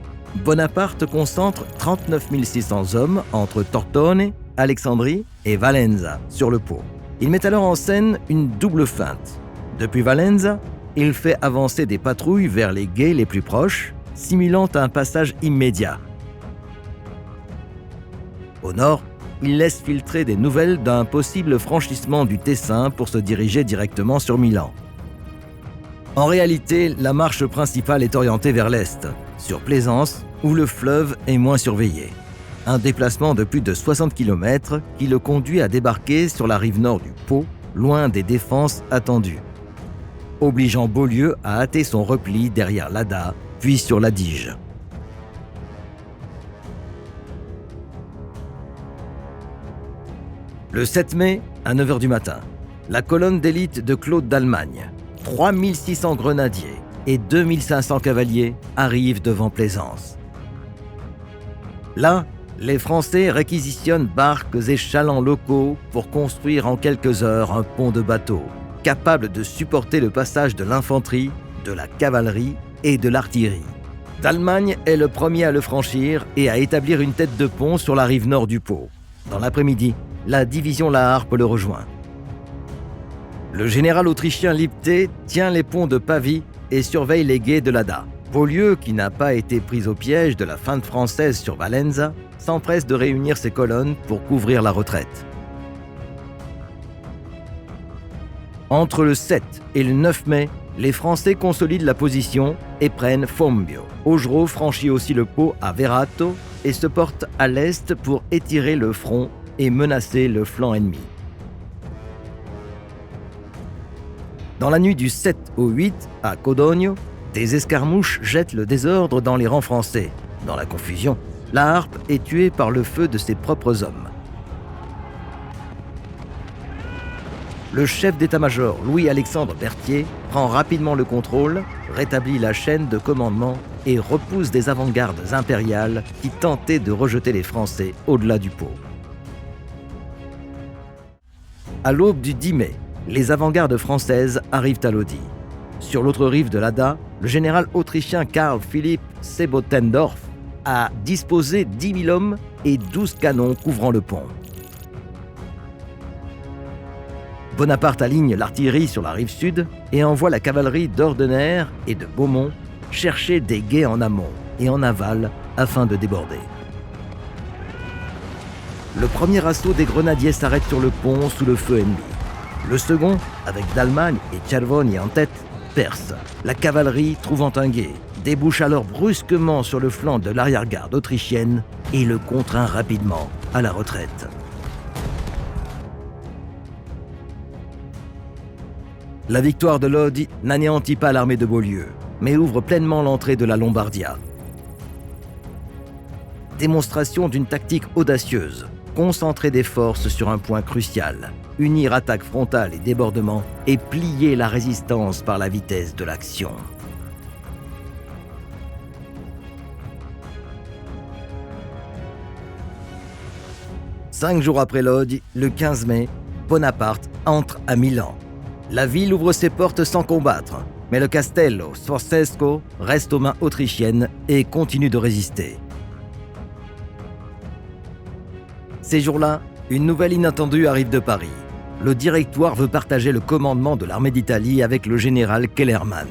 Speaker 1: Bonaparte concentre 39 600 hommes entre Tortone, Alexandrie et Valenza sur le Pô. Il met alors en scène une double feinte. Depuis Valenza, il fait avancer des patrouilles vers les gués les plus proches, simulant un passage immédiat. Au nord, il laisse filtrer des nouvelles d'un possible franchissement du Tessin pour se diriger directement sur Milan. En réalité, la marche principale est orientée vers l'est, sur Plaisance, où le fleuve est moins surveillé. Un déplacement de plus de 60 km qui le conduit à débarquer sur la rive nord du Pô, loin des défenses attendues, obligeant Beaulieu à hâter son repli derrière l'Adda, puis sur l'Adige. Le 7 mai, à 9h du matin, la colonne d'élite de Claude d'Allemagne, 3600 grenadiers et 2500 cavaliers arrivent devant Plaisance. Là, les Français réquisitionnent barques et chalands locaux pour construire en quelques heures un pont de bateaux, capable de supporter le passage de l'infanterie, de la cavalerie et de l'artillerie. D'Allemagne est le premier à le franchir et à établir une tête de pont sur la rive nord du Pô. Dans l'après-midi, la division La Harpe le rejoint. Le général autrichien Lipté tient les ponts de Pavie et surveille les gués de l'Adda. Beaulieu, qui n'a pas été pris au piège de la feinte française sur Valenza, s'empresse de réunir ses colonnes pour couvrir la retraite. Entre le 7 et le 9 mai, les Français consolident la position et prennent Fombio. Augereau franchit aussi le Pô à Verato et se porte à l'est pour étirer le front et menacer le flanc ennemi. Dans la nuit du 7 au 8, à Codogno, des escarmouches jettent le désordre dans les rangs français. Dans la confusion, La Harpe est tuée par le feu de ses propres hommes. Le chef d'état-major Louis-Alexandre Berthier prend rapidement le contrôle, rétablit la chaîne de commandement et repousse des avant-gardes impériales qui tentaient de rejeter les Français au-delà du Pô. À l'aube du 10 mai, les avant-gardes françaises arrivent à Lodi. Sur l'autre rive de l'Adda, le général autrichien Karl Philipp Sebottendorf a disposé 10 000 hommes et 12 canons couvrant le pont. Bonaparte aligne l'artillerie sur la rive sud et envoie la cavalerie d'Ordener et de Beaumont chercher des gués en amont et en aval afin de déborder. Le premier assaut des grenadiers s'arrête sur le pont sous le feu ennemi. Le second, avec d'Allemagne et Cervoni en tête, perce. La cavalerie, trouvant un gué, débouche alors brusquement sur le flanc de l'arrière-garde autrichienne et le contraint rapidement à la retraite. La victoire de Lodi n'anéantit pas l'armée de Beaulieu, mais ouvre pleinement l'entrée de la Lombardia. Démonstration d'une tactique audacieuse, concentrer des forces sur un point crucial, unir attaque frontale et débordement et plier la résistance par la vitesse de l'action. Cinq jours après Lodi, le 15 mai, Bonaparte entre à Milan. La ville ouvre ses portes sans combattre, mais le Castello Sforzesco reste aux mains autrichiennes et continue de résister. Ces jours-là, une nouvelle inattendue arrive de Paris. Le Directoire veut partager le commandement de l'armée d'Italie avec le général Kellermann.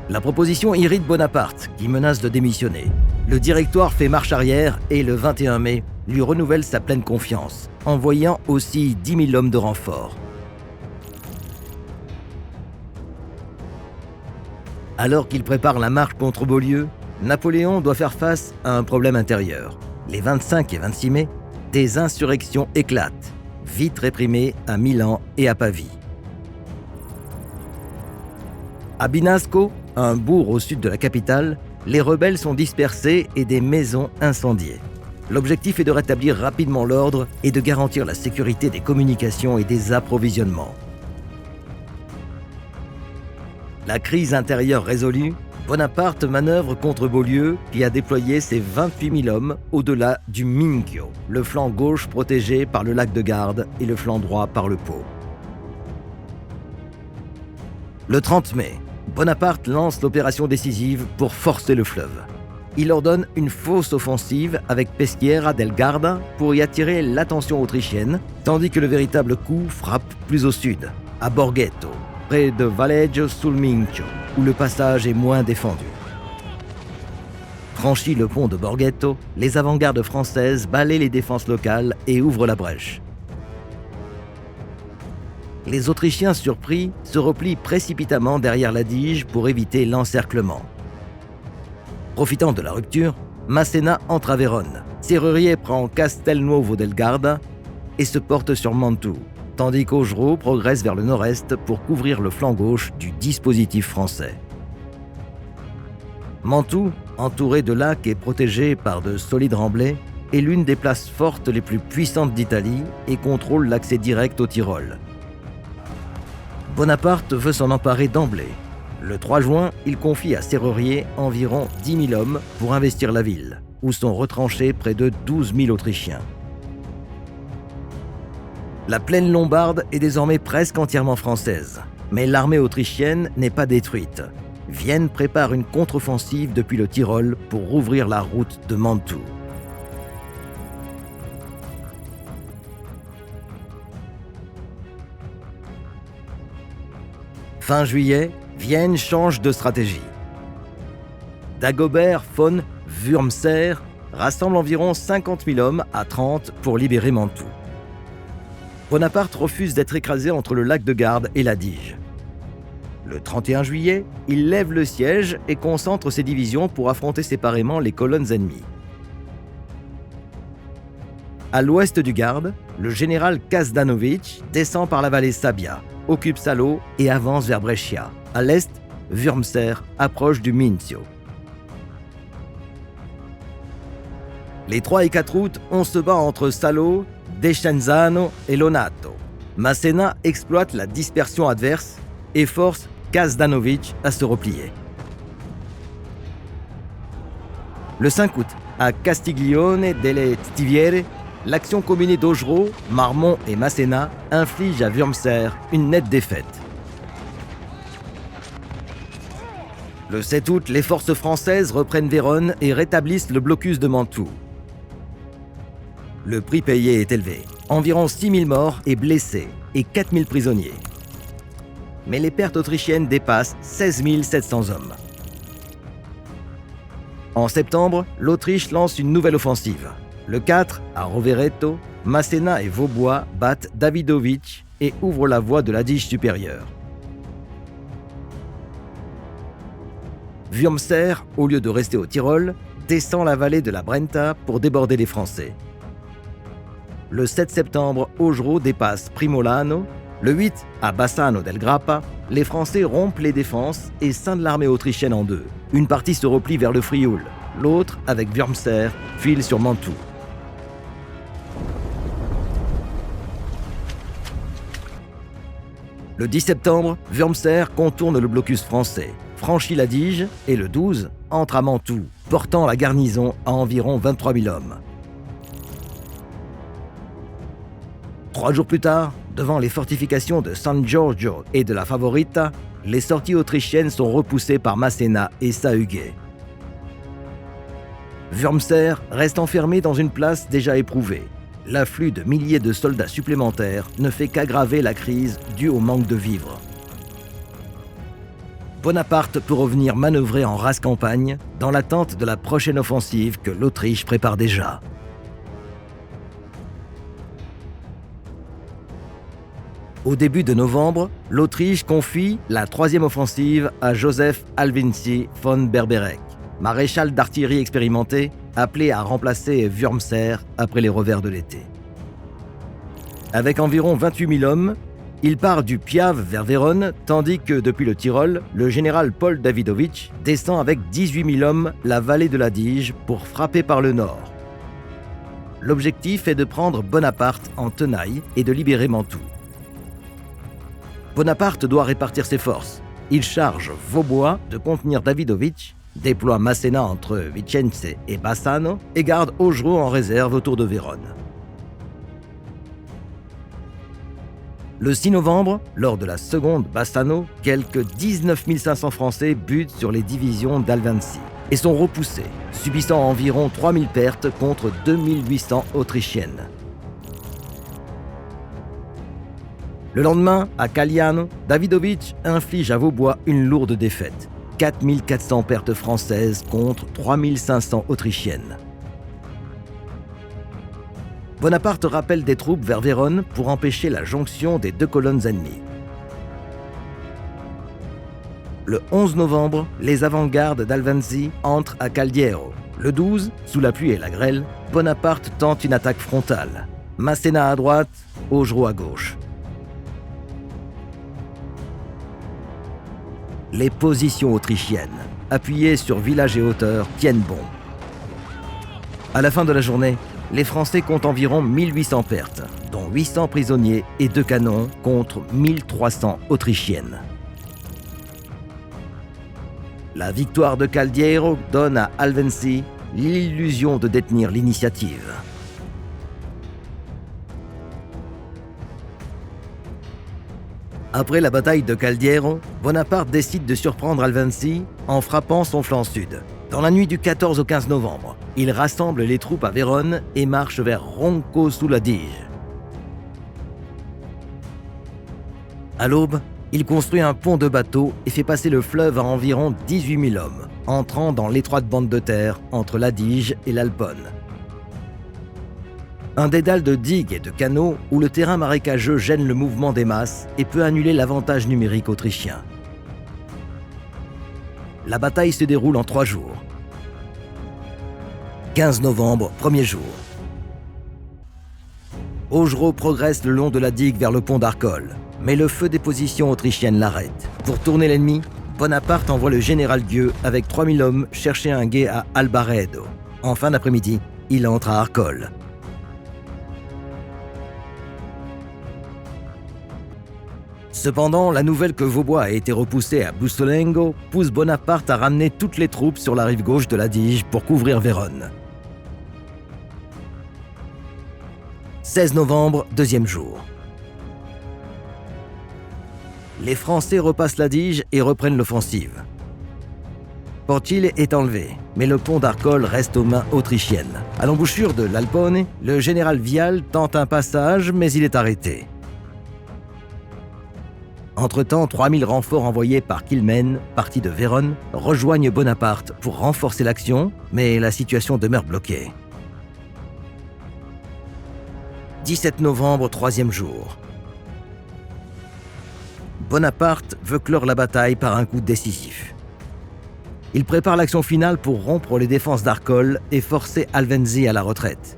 Speaker 1: La proposition irrite Bonaparte, qui menace de démissionner. Le Directoire fait marche arrière et le 21 mai, lui renouvelle sa pleine confiance, envoyant aussi 10 000 hommes de renfort. Alors qu'il prépare la marche contre Beaulieu, Napoléon doit faire face à un problème intérieur. Les 25 et 26 mai, des insurrections éclatent, vite réprimées à Milan et à Pavie. À Binasco, un bourg au sud de la capitale, les rebelles sont dispersés et des maisons incendiées. L'objectif est de rétablir rapidement l'ordre et de garantir la sécurité des communications et des approvisionnements. La crise intérieure résolue, Bonaparte manœuvre contre Beaulieu, qui a déployé ses 28 000 hommes au-delà du Minchio, le flanc gauche protégé par le lac de Garde et le flanc droit par le Pô. Le 30 mai, Bonaparte lance l'opération décisive pour forcer le fleuve. Il ordonne une fausse offensive avec Peschiera del Garda pour y attirer l'attention autrichienne, tandis que le véritable coup frappe plus au sud, à Borghetto, près de Valeggio sul Mincio, où le passage est moins défendu. Franchit le pont de Borghetto, les avant-gardes françaises balaient les défenses locales et ouvrent la brèche. Les Autrichiens surpris se replient précipitamment derrière l'Adige pour éviter l'encerclement. Profitant de la rupture, Masséna entre à Vérone. Serrurier prend Castelnuovo del Garda et se porte sur Mantoue, tandis qu'Augereau progresse vers le nord-est pour couvrir le flanc gauche du dispositif français. Mantoue, entouré de lacs et protégé par de solides remblais, est l'une des places fortes les plus puissantes d'Italie et contrôle l'accès direct au Tyrol. Bonaparte veut s'en emparer d'emblée. Le 3 juin, il confie à Serrurier environ 10 000 hommes pour investir la ville, où sont retranchés près de 12 000 Autrichiens. La plaine lombarde est désormais presque entièrement française, mais l'armée autrichienne n'est pas détruite. Vienne prépare une contre-offensive depuis le Tyrol pour rouvrir la route de Mantoue. Fin juillet, Vienne change de stratégie. Dagobert von Wurmser rassemble environ 50 000 hommes à 30 pour libérer Mantoue. Bonaparte refuse d'être écrasé entre le lac de Garde et l'Adige. Le 31 juillet, il lève le siège et concentre ses divisions pour affronter séparément les colonnes ennemies. À l'ouest du Garde, le général Kasdanovic descend par la vallée Sabia, occupe Salo et avance vers Brescia. À l'est, Wurmser approche du Mincio. Les 3 et 4 août, on se bat entre Salo, Descenzano et Lonato. Masséna exploite la dispersion adverse et force Kasdanovic à se replier. Le 5 août, à Castiglione delle Stiviere, l'action combinée d'Augereau, Marmont et Masséna inflige à Wurmser une nette défaite. Le 7 août, les forces françaises reprennent Vérone et rétablissent le blocus de Mantoue. Le prix payé est élevé, environ 6 000 morts et blessés et 4 000 prisonniers. Mais les pertes autrichiennes dépassent 16 700 hommes. En septembre, l'Autriche lance une nouvelle offensive. Le 4, à Rovereto, Masséna et Vaubois battent Davidovich et ouvrent la voie de l'Adige supérieure. Wurmser, au lieu de rester au Tyrol, descend la vallée de la Brenta pour déborder les Français. Le 7 septembre, Augereau dépasse Primolano. Le 8, à Bassano del Grappa, les Français rompent les défenses et scindent l'armée autrichienne en deux. Une partie se replie vers le Frioul, l'autre, avec Wurmser, file sur Mantoue. Le 10 septembre, Wurmser contourne le blocus français, franchit l'Adige et le 12 entre à Mantoue, portant la garnison à environ 23 000 hommes. 3 jours plus tard, devant les fortifications de San Giorgio et de la Favorita, les sorties autrichiennes sont repoussées par Masséna et Sahuguet. Wurmser reste enfermé dans une place déjà éprouvée. L'afflux de milliers de soldats supplémentaires ne fait qu'aggraver la crise due au manque de vivres. Bonaparte peut revenir manœuvrer en rase campagne dans l'attente de la prochaine offensive que l'Autriche prépare déjà. Au début de novembre, l'Autriche confie la 3e offensive à Joseph Alvinci von Berberek, maréchal d'artillerie expérimenté, appelé à remplacer Wurmser après les revers de l'été. Avec environ 28 000 hommes, il part du Piave vers Vérone, tandis que depuis le Tyrol, le général Paul Davidovich descend avec 18 000 hommes la vallée de l'Adige pour frapper par le nord. L'objectif est de prendre Bonaparte en tenaille et de libérer Mantoue. Bonaparte doit répartir ses forces. Il charge Vaubois de contenir Davidovich, déploie Masséna entre Vicenze et Bassano et garde Augereau en réserve autour de Vérone. Le 6 novembre, lors de la seconde Bassano, quelques 19 500 Français butent sur les divisions d'Alvinci et sont repoussés, subissant environ 3 000 pertes contre 2 800 autrichiennes. Le lendemain, à Cagliano, Davidovich inflige à Vaubois une lourde défaite, 4400 pertes françaises contre 3500 autrichiennes. Bonaparte rappelle des troupes vers Vérone pour empêcher la jonction des deux colonnes ennemies. Le 11 novembre, les avant-gardes d'Alvensi entrent à Caldiero. Le 12, sous la pluie et la grêle, Bonaparte tente une attaque frontale. Masséna à droite, Augereau à gauche. Les positions autrichiennes, appuyées sur village et hauteur, tiennent bon. À la fin de la journée, les Français comptent environ 1800 pertes, dont 800 prisonniers et 2 canons contre 1300 autrichiennes. La victoire de Caldiero donne à Alvensi l'illusion de détenir l'initiative. Après la bataille de Caldiero, Bonaparte décide de surprendre Alvensi en frappant son flanc sud. Dans la nuit du 14 au 15 novembre, il rassemble les troupes à Vérone et marche vers Ronco-sous-la-Dige. À l'aube, il construit un pont de bateaux et fait passer le fleuve à environ 18 000 hommes, entrant dans l'étroite bande de terre entre l'Adige et l'Alpone. Un dédale de digues et de canaux où le terrain marécageux gêne le mouvement des masses et peut annuler l'avantage numérique autrichien. La bataille se déroule en 3 jours. 15 novembre, premier jour. Augereau progresse le long de la digue vers le pont d'Arcole, mais le feu des positions autrichiennes l'arrête. Pour tourner l'ennemi, Bonaparte envoie le général Gueux avec 3000 hommes chercher un gué à Albaredo. En fin d'après-midi, il entre à Arcole. Cependant, la nouvelle que Vaubois a été repoussé à Bussolengo pousse Bonaparte à ramener toutes les troupes sur la rive gauche de l'Adige pour couvrir Vérone. 16 novembre, deuxième jour. Les Français repassent l'Adige et reprennent l'offensive. Portile est enlevé, mais le pont d'Arcole reste aux mains autrichiennes. À l'embouchure de l'Alpone, le général Vial tente un passage, mais il est arrêté. Entre-temps, 3000 renforts envoyés par Quilmen, parti de Vérone, rejoignent Bonaparte pour renforcer l'action, mais la situation demeure bloquée. 17 novembre, troisième jour. Bonaparte veut clore la bataille par un coup décisif. Il prépare l'action finale pour rompre les défenses d'Arcole et forcer Alvensi à la retraite.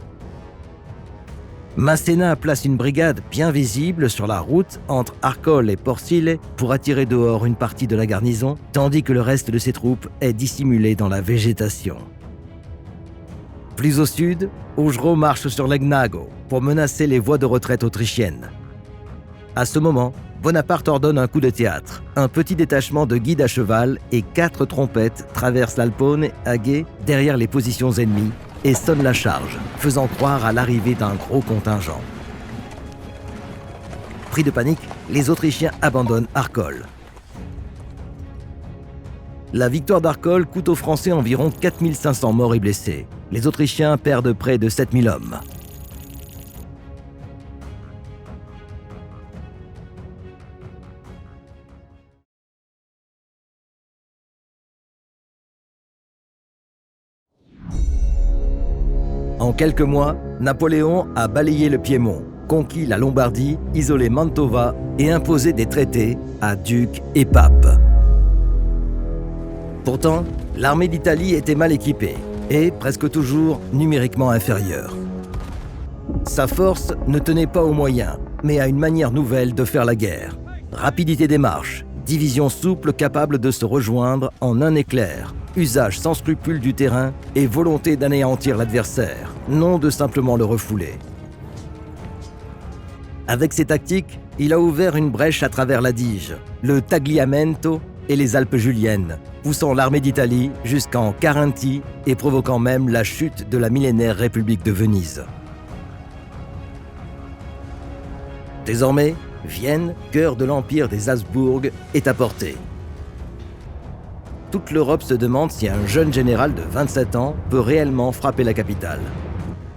Speaker 1: Masséna place une brigade bien visible sur la route entre Arcole et Porcile pour attirer dehors une partie de la garnison, tandis que le reste de ses troupes est dissimulé dans la végétation. Plus au sud, Augereau marche sur Legnago pour menacer les voies de retraite autrichiennes. À ce moment, Bonaparte ordonne un coup de théâtre. Un petit détachement de guides à cheval et 4 trompettes traversent l'Alpone à gué derrière les positions ennemies et sonne la charge, faisant croire à l'arrivée d'un gros contingent. Pris de panique, les Autrichiens abandonnent Arcole. La victoire d'Arcole coûte aux Français environ 4500 morts et blessés. Les Autrichiens perdent près de 7000 hommes. En quelques mois, Napoléon a balayé le Piémont, conquis la Lombardie, isolé Mantova et imposé des traités à ducs et papes. Pourtant, l'armée d'Italie était mal équipée et presque toujours numériquement inférieure. Sa force ne tenait pas aux moyens, mais à une manière nouvelle de faire la guerre. Rapidité des marches, division souple capable de se rejoindre en un éclair, usage sans scrupule du terrain et volonté d'anéantir l'adversaire, non de simplement le refouler. Avec ces tactiques, il a ouvert une brèche à travers l'Adige, le Tagliamento et les Alpes juliennes, poussant l'armée d'Italie jusqu'en Carinthie et provoquant même la chute de la millénaire République de Venise. Désormais, Vienne, cœur de l'empire des Habsbourg, est à portée. Toute l'Europe se demande si un jeune général de 27 ans peut réellement frapper la capitale.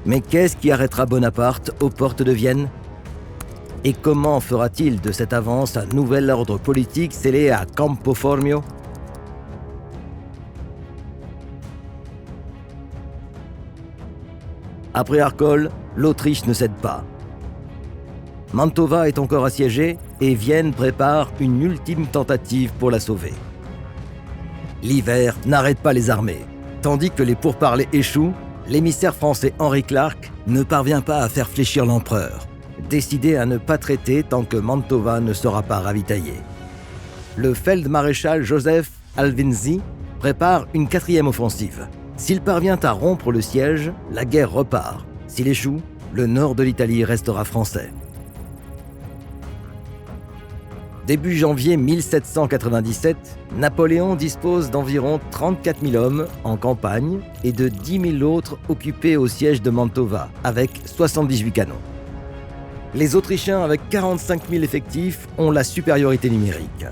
Speaker 1: Mais qu'est-ce qui arrêtera Bonaparte aux portes de Vienne ? Et comment fera-t-il de cette avance un nouvel ordre politique scellé à Campo Formio ? Après Arcole, l'Autriche ne cède pas. Mantova est encore assiégée et Vienne prépare une ultime tentative pour la sauver. L'hiver n'arrête pas les armées. Tandis que les pourparlers échouent, l'émissaire français Henri Clark ne parvient pas à faire fléchir l'empereur, décidé à ne pas traiter tant que Mantova ne sera pas ravitaillé. Le feldmaréchal Joseph Alvinzi prépare une 4e offensive. S'il parvient à rompre le siège, la guerre repart. S'il échoue, le nord de l'Italie restera français. Début janvier 1797, Napoléon dispose d'environ 34 000 hommes en campagne et de 10 000 autres occupés au siège de Mantova, avec 78 canons. Les Autrichiens, avec 45 000 effectifs, ont la supériorité numérique.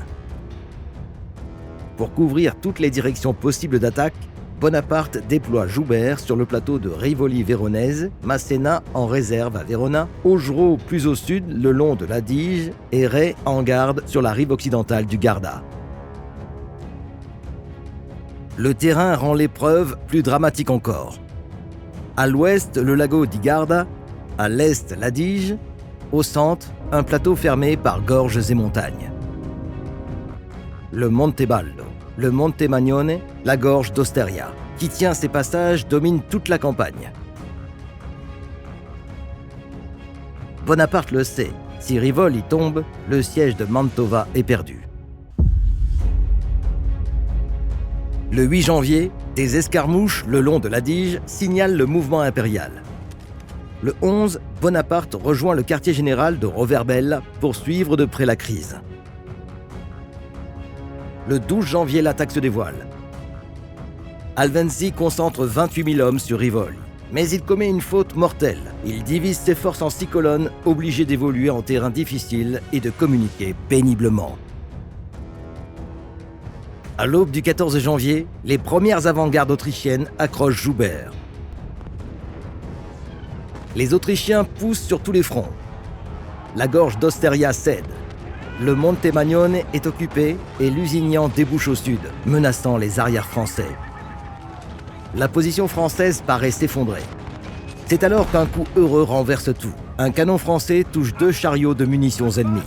Speaker 1: Pour couvrir toutes les directions possibles d'attaque, Bonaparte déploie Joubert sur le plateau de Rivoli-Véronèse, Masséna en réserve à Verona, Augereau plus au sud le long de l'Adige et Ray en garde sur la rive occidentale du Garda. Le terrain rend l'épreuve plus dramatique encore. À l'ouest, le lago di Garda, à l'est, l'Adige, au centre, un plateau fermé par gorges et montagnes. Le Montebaldo, le Monte Magnone, la gorge d'Osteria, qui tient ses passages, domine toute la campagne. Bonaparte le sait, si Rivoli tombe, le siège de Mantova est perdu. Le 8 janvier, des escarmouches le long de l'Adige signalent le mouvement impérial. Le 11, Bonaparte rejoint le quartier général de Roverbel pour suivre de près la crise. Le 12 janvier, l'attaque se dévoile. Alvinzi concentre 28 000 hommes sur Rivoli, mais il commet une faute mortelle. Il divise ses forces en 6 colonnes, obligé d'évoluer en terrain difficile et de communiquer péniblement. À l'aube du 14 janvier, les premières avant-gardes autrichiennes accrochent Joubert. Les Autrichiens poussent sur tous les fronts. La gorge d'Osteria cède. Le Monte Magnone est occupé et Lusignan débouche au sud, menaçant les arrières français. La position française paraît s'effondrer. C'est alors qu'un coup heureux renverse tout. Un canon français touche 2 chariots de munitions ennemies.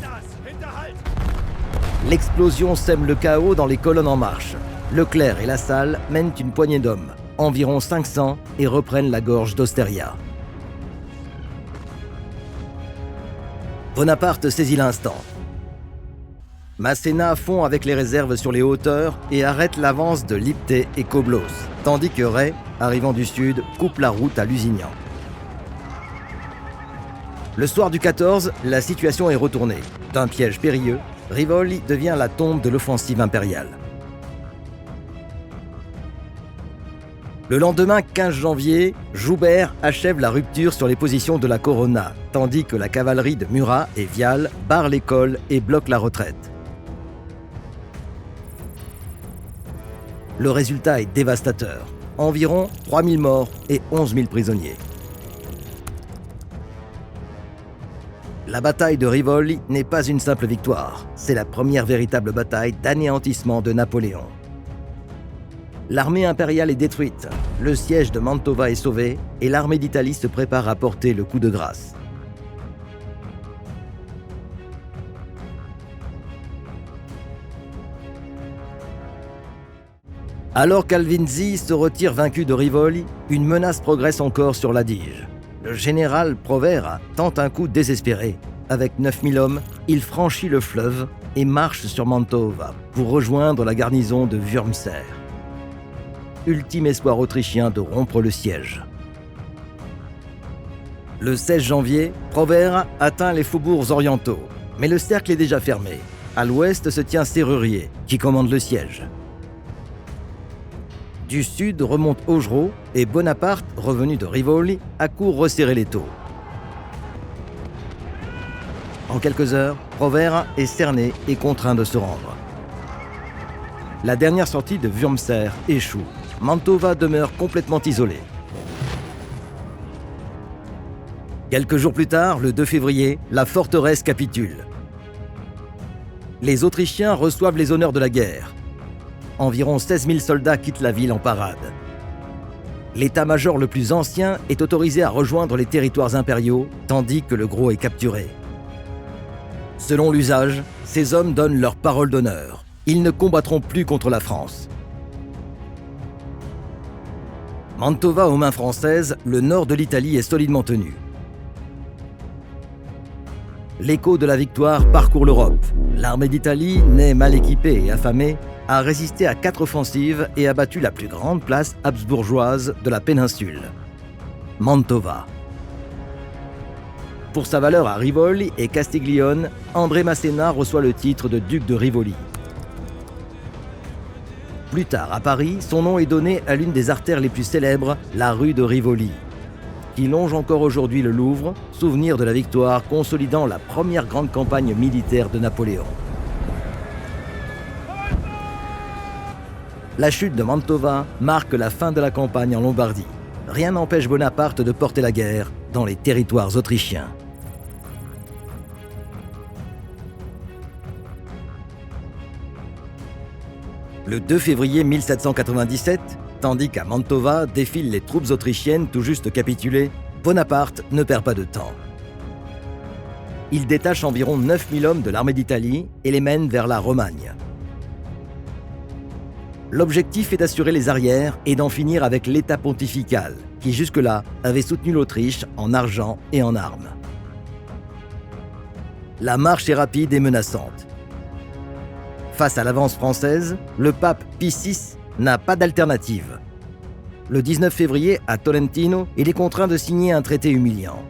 Speaker 1: L'explosion sème le chaos dans les colonnes en marche. Leclerc et Lassalle mènent une poignée d'hommes, environ 500, et reprennent la gorge d'Osteria. Bonaparte saisit l'instant. Masséna fond avec les réserves sur les hauteurs et arrête l'avance de Lipte et Koblos, tandis que Ray, arrivant du sud, coupe la route à Lusignan. Le soir du 14, la situation est retournée. D'un piège périlleux, Rivoli devient la tombe de l'offensive impériale. Le lendemain, 15 janvier, Joubert achève la rupture sur les positions de la Corona, tandis que la cavalerie de Murat et Vial barre les cols et bloque la retraite. Le résultat est dévastateur. Environ 3000 morts et 11 000 prisonniers. La bataille de Rivoli n'est pas une simple victoire. C'est la première véritable bataille d'anéantissement de Napoléon. L'armée impériale est détruite, le siège de Mantova est sauvé et l'armée d'Italie se prépare à porter le coup de grâce. Alors qu'Alvinzi se retire vaincu de Rivoli, une menace progresse encore sur l'Adige. Le général Provera tente un coup désespéré. Avec 9000 hommes, il franchit le fleuve et marche sur Mantova pour rejoindre la garnison de Wurmser. Ultime espoir autrichien de rompre le siège. Le 16 janvier, Provera atteint les faubourgs orientaux, mais le cercle est déjà fermé. À l'ouest se tient Sérurier, qui commande le siège. Du sud remonte Augereau et Bonaparte, revenu de Rivoli, accourt resserrer les taux. En quelques heures, Provera est cerné et contraint de se rendre. La dernière sortie de Wurmser échoue. Mantova demeure complètement isolée. Quelques jours plus tard, le 2 février, la forteresse capitule. Les Autrichiens reçoivent les honneurs de la guerre. Environ 16 000 soldats quittent la ville en parade. L'état-major le plus ancien est autorisé à rejoindre les territoires impériaux, tandis que le gros est capturé. Selon l'usage, ces hommes donnent leur parole d'honneur. Ils ne combattront plus contre la France. Mantova aux mains françaises, le nord de l'Italie est solidement tenu. L'écho de la victoire parcourt l'Europe. L'armée d'Italie, née mal équipée et affamée, a résisté à 4 offensives et a battu la plus grande place habsbourgeoise de la péninsule, Mantova. Pour sa valeur à Rivoli et Castiglione, André Masséna reçoit le titre de duc de Rivoli. Plus tard, à Paris, son nom est donné à l'une des artères les plus célèbres, la rue de Rivoli, qui longe encore aujourd'hui le Louvre, souvenir de la victoire consolidant la première grande campagne militaire de Napoléon. La chute de Mantova marque la fin de la campagne en Lombardie. Rien n'empêche Bonaparte de porter la guerre dans les territoires autrichiens. Le 2 février 1797, tandis qu'à Mantova défilent les troupes autrichiennes tout juste capitulées, Bonaparte ne perd pas de temps. Il détache environ 9000 hommes de l'armée d'Italie et les mène vers la Romagne. L'objectif est d'assurer les arrières et d'en finir avec l'État pontifical, qui jusque-là avait soutenu l'Autriche en argent et en armes. La marche est rapide et menaçante. Face à l'avance française, le pape Pie VI n'a pas d'alternative. Le 19 février, à Tolentino, il est contraint de signer un traité humiliant.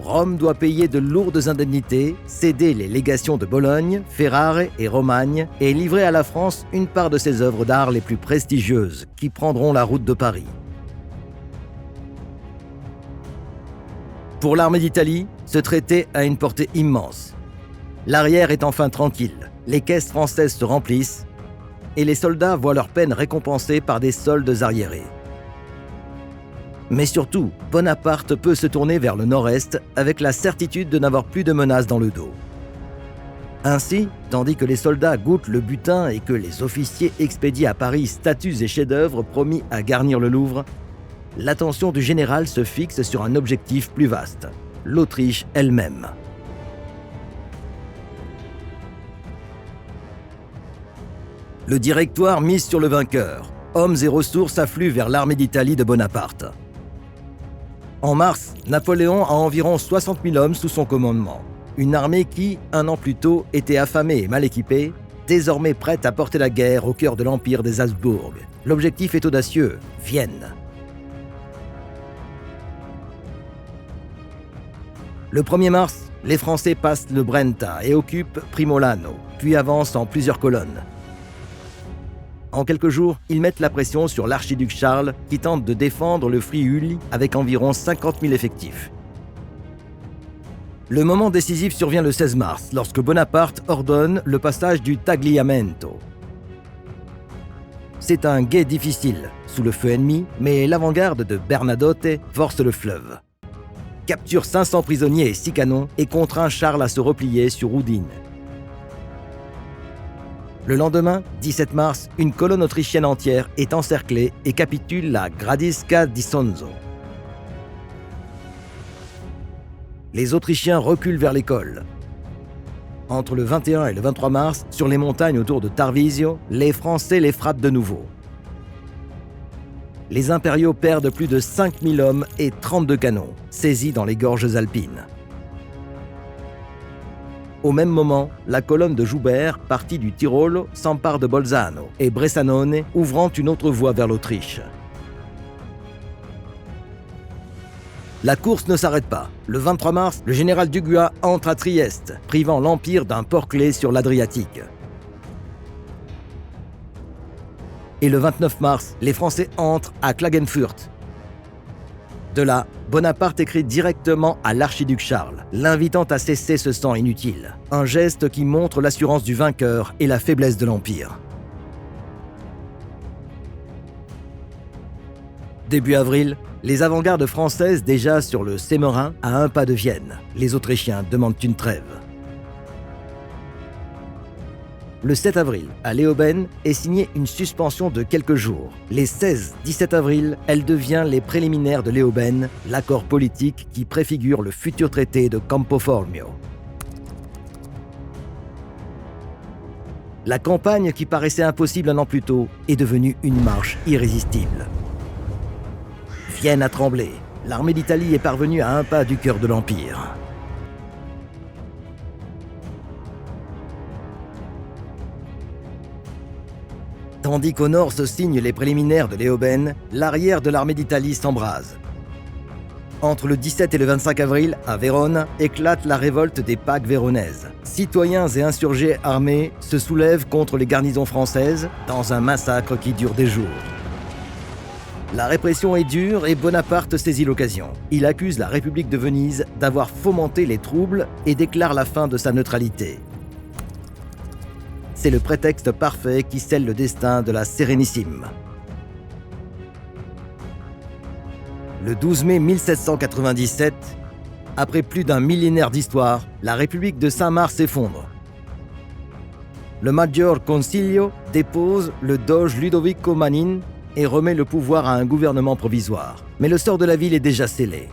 Speaker 1: Rome doit payer de lourdes indemnités, céder les légations de Bologne, Ferrare et Romagne et livrer à la France une part de ses œuvres d'art les plus prestigieuses qui prendront la route de Paris. Pour l'armée d'Italie, ce traité a une portée immense. L'arrière est enfin tranquille, les caisses françaises se remplissent et les soldats voient leur peine récompensée par des soldes arriérés. Mais surtout, Bonaparte peut se tourner vers le nord-est avec la certitude de n'avoir plus de menaces dans le dos. Ainsi, tandis que les soldats goûtent le butin et que les officiers expédient à Paris statues et chefs-d'œuvre promis à garnir le Louvre, l'attention du général se fixe sur un objectif plus vaste, l'Autriche elle-même. Le Directoire mise sur le vainqueur. Hommes et ressources affluent vers l'armée d'Italie de Bonaparte. En mars, Napoléon a environ 60 000 hommes sous son commandement. Une armée qui, un an plus tôt, était affamée et mal équipée, désormais prête à porter la guerre au cœur de l'empire des Habsbourg. L'objectif est audacieux, Vienne. Le 1er mars, les Français passent le Brenta et occupent Primolano, puis avancent en plusieurs colonnes. En quelques jours, ils mettent la pression sur l'archiduc Charles qui tente de défendre le Friuli avec environ 50 000 effectifs. Le moment décisif survient le 16 mars, lorsque Bonaparte ordonne le passage du Tagliamento. C'est un guet difficile, sous le feu ennemi, mais l'avant-garde de Bernadotte force le fleuve. Capture 500 prisonniers et 6 canons et contraint Charles à se replier sur Udine. Le lendemain, 17 mars, une colonne autrichienne entière est encerclée et capitule à Gradisca di Sonzo. Les Autrichiens reculent vers les cols. Entre le 21 et le 23 mars, sur les montagnes autour de Tarvisio, les Français les frappent de nouveau. Les impériaux perdent plus de 5000 hommes et 32 canons, saisis dans les gorges alpines. Au même moment, la colonne de Joubert, partie du Tyrol, s'empare de Bolzano et Bressanone, ouvrant une autre voie vers l'Autriche. La course ne s'arrête pas. Le 23 mars, le général Dugua entre à Trieste, privant l'Empire d'un port-clé sur l'Adriatique. Et le 29 mars, les Français entrent à Klagenfurt. De là, Bonaparte écrit directement à l'archiduc Charles, l'invitant à cesser ce sang inutile. Un geste qui montre l'assurance du vainqueur et la faiblesse de l'Empire. Début avril, les avant-gardes françaises déjà sur le Sémerin à un pas de Vienne. Les Autrichiens demandent une trêve. Le 7 avril, à Leoben, est signée une suspension de quelques jours. Les 16-17 avril, elle devient les préliminaires de Leoben, l'accord politique qui préfigure le futur traité de Campo Formio. La campagne qui paraissait impossible un an plus tôt est devenue une marche irrésistible. Vienne a tremblé. L'armée d'Italie est parvenue à un pas du cœur de l'Empire. Tandis qu'au nord se signent les préliminaires de Leoben, l'arrière de l'armée d'Italie s'embrase. Entre le 17 et le 25 avril, à Vérone, éclate la révolte des Pâques véronaises. Citoyens et insurgés armés se soulèvent contre les garnisons françaises dans un massacre qui dure des jours. La répression est dure et Bonaparte saisit l'occasion. Il accuse la République de Venise d'avoir fomenté les troubles et déclare la fin de sa neutralité. C'est le prétexte parfait qui scelle le destin de la Sérénissime. Le 12 mai 1797, après plus d'un millénaire d'histoire, la République de Saint-Marc s'effondre. Le Maggior Consiglio dépose le doge Ludovico Manin et remet le pouvoir à un gouvernement provisoire. Mais le sort de la ville est déjà scellé.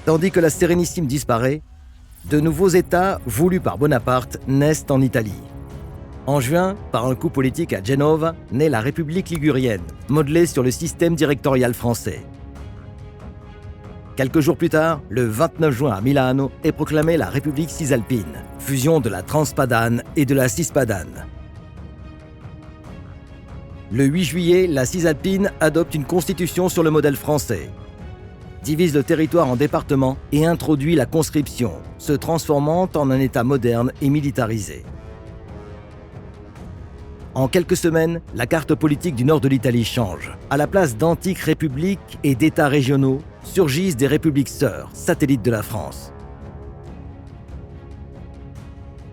Speaker 1: Tandis que la Sérénissime disparaît, de nouveaux États voulus par Bonaparte naissent en Italie. En juin, par un coup politique à Genova, naît la République ligurienne, modelée sur le système directorial français. Quelques jours plus tard, le 29 juin à Milano, est proclamée la République cisalpine, fusion de la Transpadane et de la Cispadane. Le 8 juillet, la Cisalpine adopte une constitution sur le modèle français, divise le territoire en départements et introduit la conscription, se transformant en un État moderne et militarisé. En quelques semaines, la carte politique du nord de l'Italie change. À la place d'antiques républiques et d'États régionaux, surgissent des républiques sœurs, satellites de la France.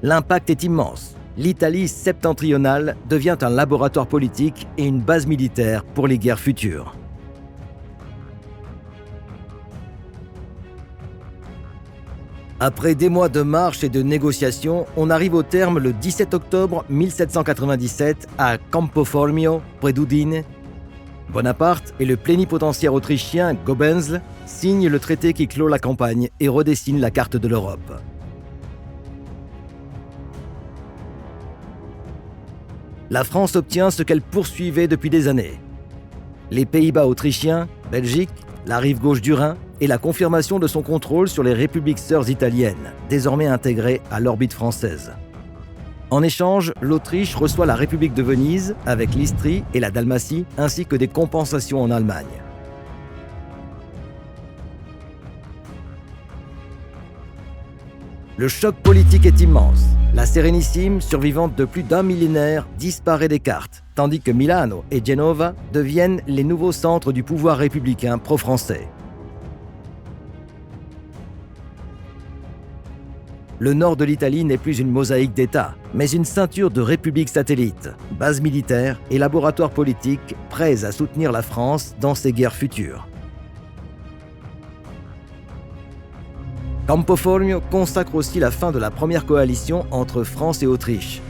Speaker 1: L'impact est immense. L'Italie septentrionale devient un laboratoire politique et une base militaire pour les guerres futures. Après des mois de marche et de négociations, on arrive au terme le 17 octobre 1797 à Campo Formio, près d'Udine. Bonaparte et le plénipotentiaire autrichien Gobenzl signent le traité qui clôt la campagne et redessine la carte de l'Europe. La France obtient ce qu'elle poursuivait depuis des années. Les Pays-Bas autrichiens, Belgique, la rive gauche du Rhin et la confirmation de son contrôle sur les républiques sœurs italiennes, désormais intégrées à l'orbite française. En échange, l'Autriche reçoit la République de Venise avec l'Istrie et la Dalmatie, ainsi que des compensations en Allemagne. Le choc politique est immense. La Sérénissime, survivante de plus d'un millénaire, disparaît des cartes, tandis que Milano et Genova deviennent les nouveaux centres du pouvoir républicain pro-français. Le nord de l'Italie n'est plus une mosaïque d'États, mais une ceinture de républiques satellites, bases militaires et laboratoires politiques prêts à soutenir la France dans ses guerres futures. Campo Formio consacre aussi la fin de la première coalition entre France et Autriche.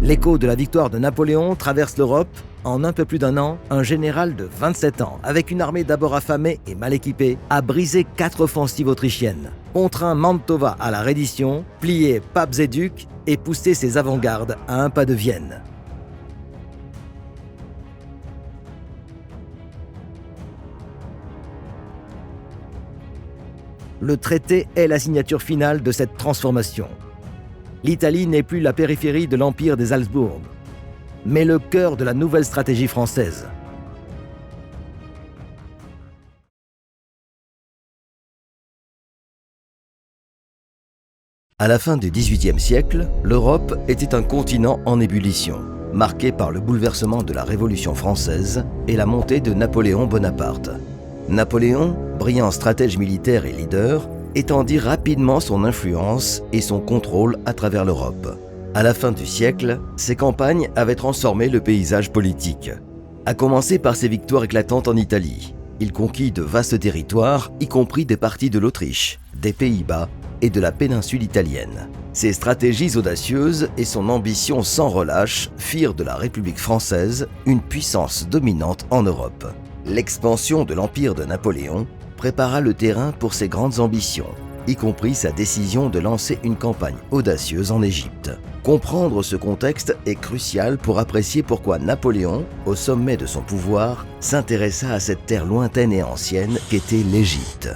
Speaker 1: L'écho de la victoire de Napoléon traverse l'Europe. En un peu plus d'un an, un général de 27 ans, avec une armée d'abord affamée et mal équipée, a brisé 4 offensives autrichiennes, contraint Mantova à la reddition, plié papes et ducs et poussé ses avant-gardes à un pas de Vienne. Le traité est la signature finale de cette transformation. L'Italie n'est plus la périphérie de l'empire des Habsbourg, mais le cœur de la nouvelle stratégie française. À la fin du XVIIIe siècle, l'Europe était un continent en ébullition, marqué par le bouleversement de la Révolution française et la montée de Napoléon Bonaparte. Napoléon, brillant stratège militaire et leader, étendit rapidement son influence et son contrôle à travers l'Europe. À la fin du siècle, ses campagnes avaient transformé le paysage politique. À commencer par ses victoires éclatantes en Italie. Il conquit de vastes territoires, y compris des parties de l'Autriche, des Pays-Bas et de la péninsule italienne. Ses stratégies audacieuses et son ambition sans relâche firent de la République française une puissance dominante en Europe. L'expansion de l'empire de Napoléon prépara le terrain pour ses grandes ambitions, y compris sa décision de lancer une campagne audacieuse en Égypte. Comprendre ce contexte est crucial pour apprécier pourquoi Napoléon, au sommet de son pouvoir, s'intéressa à cette terre lointaine et ancienne qu'était l'Égypte.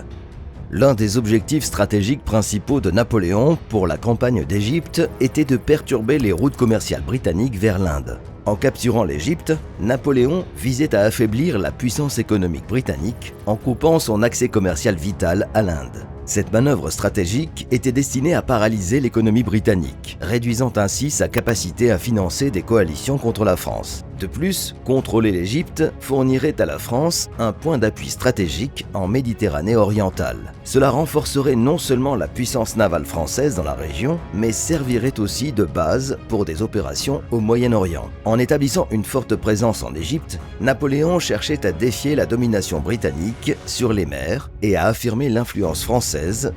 Speaker 1: L'un des objectifs stratégiques principaux de Napoléon pour la campagne d'Égypte était de perturber les routes commerciales britanniques vers l'Inde. En capturant l'Égypte, Napoléon visait à affaiblir la puissance économique britannique en coupant son accès commercial vital à l'Inde. Cette manœuvre stratégique était destinée à paralyser l'économie britannique, réduisant ainsi sa capacité à financer des coalitions contre la France. De plus, contrôler l'Égypte fournirait à la France un point d'appui stratégique en Méditerranée orientale. Cela renforcerait non seulement la puissance navale française dans la région, mais servirait aussi de base pour des opérations au Moyen-Orient. En établissant une forte présence en Égypte, Napoléon cherchait à défier la domination britannique sur les mers et à affirmer l'influence française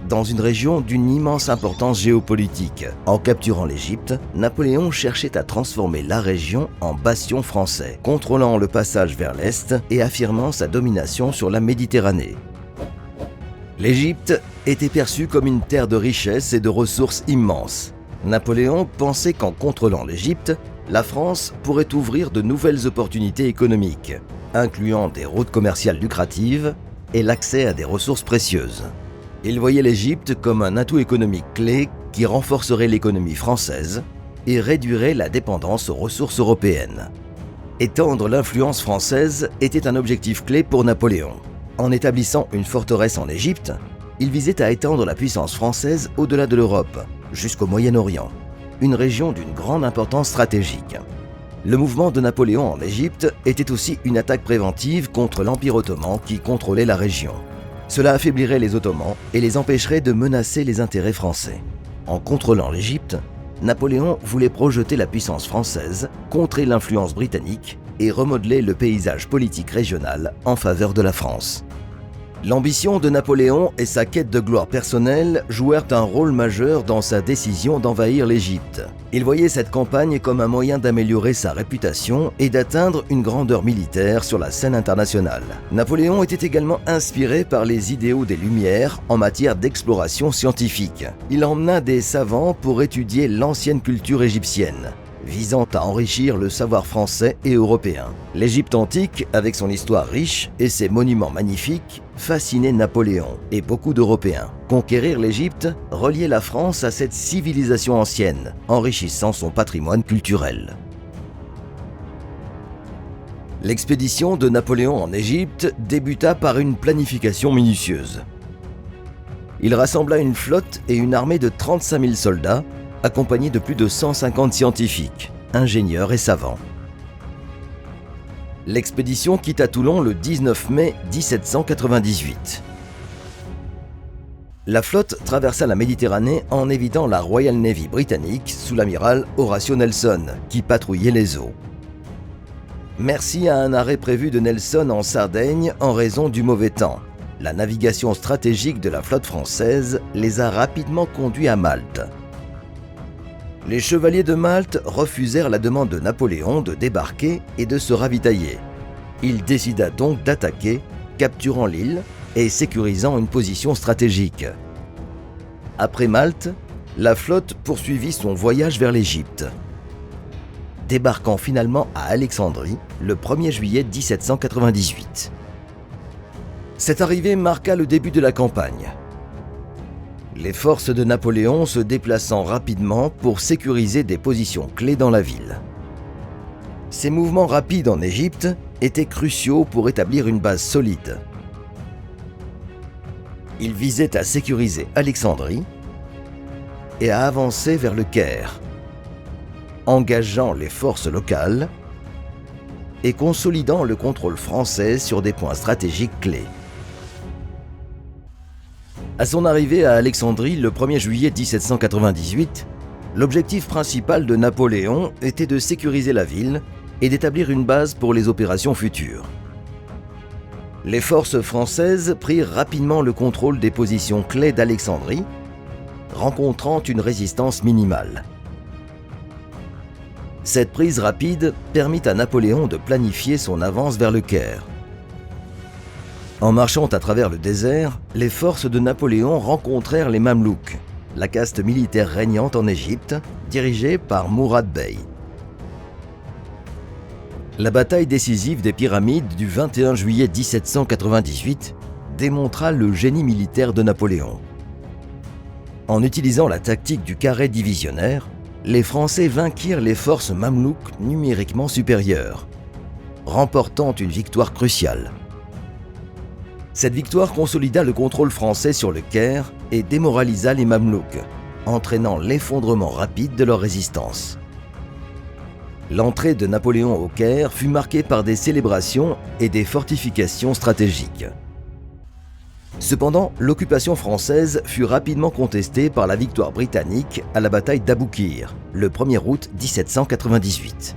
Speaker 1: dans une région d'une immense importance géopolitique. En capturant l'Égypte, Napoléon cherchait à transformer la région en bastion français, contrôlant le passage vers l'Est et affirmant sa domination sur la Méditerranée. L'Égypte était perçue comme une terre de richesses et de ressources immenses. Napoléon pensait qu'en contrôlant l'Égypte, la France pourrait ouvrir de nouvelles opportunités économiques, incluant des routes commerciales lucratives et l'accès à des ressources précieuses. Il voyait l'Égypte comme un atout économique clé qui renforcerait l'économie française et réduirait la dépendance aux ressources européennes. Étendre l'influence française était un objectif clé pour Napoléon. En établissant une forteresse en Égypte, il visait à étendre la puissance française au-delà de l'Europe, jusqu'au Moyen-Orient, une région d'une grande importance stratégique. Le mouvement de Napoléon en Égypte était aussi une attaque préventive contre l'Empire ottoman qui contrôlait la région. Cela affaiblirait les Ottomans et les empêcherait de menacer les intérêts français. En contrôlant l'Égypte, Napoléon voulait projeter la puissance française, contrer l'influence britannique et remodeler le paysage politique régional en faveur de la France. L'ambition de Napoléon et sa quête de gloire personnelle jouèrent un rôle majeur dans sa décision d'envahir l'Égypte. Il voyait cette campagne comme un moyen d'améliorer sa réputation et d'atteindre une grandeur militaire sur la scène internationale. Napoléon était également inspiré par les idéaux des Lumières en matière d'exploration scientifique. Il emmena des savants pour étudier l'ancienne culture égyptienne, visant à enrichir le savoir français et européen. L'Égypte antique, avec son histoire riche et ses monuments magnifiques, fascinait Napoléon et beaucoup d'Européens. Conquérir l'Égypte reliait la France à cette civilisation ancienne, enrichissant son patrimoine culturel. L'expédition de Napoléon en Égypte débuta par une planification minutieuse. Il rassembla une flotte et une armée de 35 000 soldats, accompagné de plus de 150 scientifiques, ingénieurs et savants. L'expédition quitta Toulon le 19 mai 1798. La flotte traversa la Méditerranée en évitant la Royal Navy britannique sous l'amiral Horatio Nelson, qui patrouillait les eaux. Merci à un arrêt prévu de Nelson en Sardaigne en raison du mauvais temps, la navigation stratégique de la flotte française les a rapidement conduits à Malte. Les chevaliers de Malte refusèrent la demande de Napoléon de débarquer et de se ravitailler. Il décida donc d'attaquer, capturant l'île et sécurisant une position stratégique. Après Malte, la flotte poursuivit son voyage vers l'Égypte, débarquant finalement à Alexandrie le 1er juillet 1798. Cette arrivée marqua le début de la campagne. Les forces de Napoléon se déplaçant rapidement pour sécuriser des positions clés dans la ville. Ces mouvements rapides en Égypte étaient cruciaux pour établir une base solide. Ils visaient à sécuriser Alexandrie et à avancer vers le Caire, engageant les forces locales et consolidant le contrôle français sur des points stratégiques clés. À son arrivée à Alexandrie le 1er juillet 1798, l'objectif principal de Napoléon était de sécuriser la ville et d'établir une base pour les opérations futures. Les forces françaises prirent rapidement le contrôle des positions clés d'Alexandrie rencontrant une résistance minimale. Cette prise rapide permit à Napoléon de planifier son avance vers le Caire. En marchant à travers le désert, les forces de Napoléon rencontrèrent les Mamelouks, la caste militaire régnante en Égypte, dirigée par Mourad Bey. La bataille décisive des Pyramides du 21 juillet 1798 démontra le génie militaire de Napoléon. En utilisant la tactique du carré divisionnaire, les Français vainquirent les forces mamelouks numériquement supérieures, remportant une victoire cruciale. Cette victoire consolida le contrôle français sur le Caire et démoralisa les Mamelouks, entraînant l'effondrement rapide de leur résistance. L'entrée de Napoléon au Caire fut marquée par des célébrations et des fortifications stratégiques. Cependant, l'occupation française fut rapidement contestée par la victoire britannique à la bataille d'Aboukir, le 1er août 1798.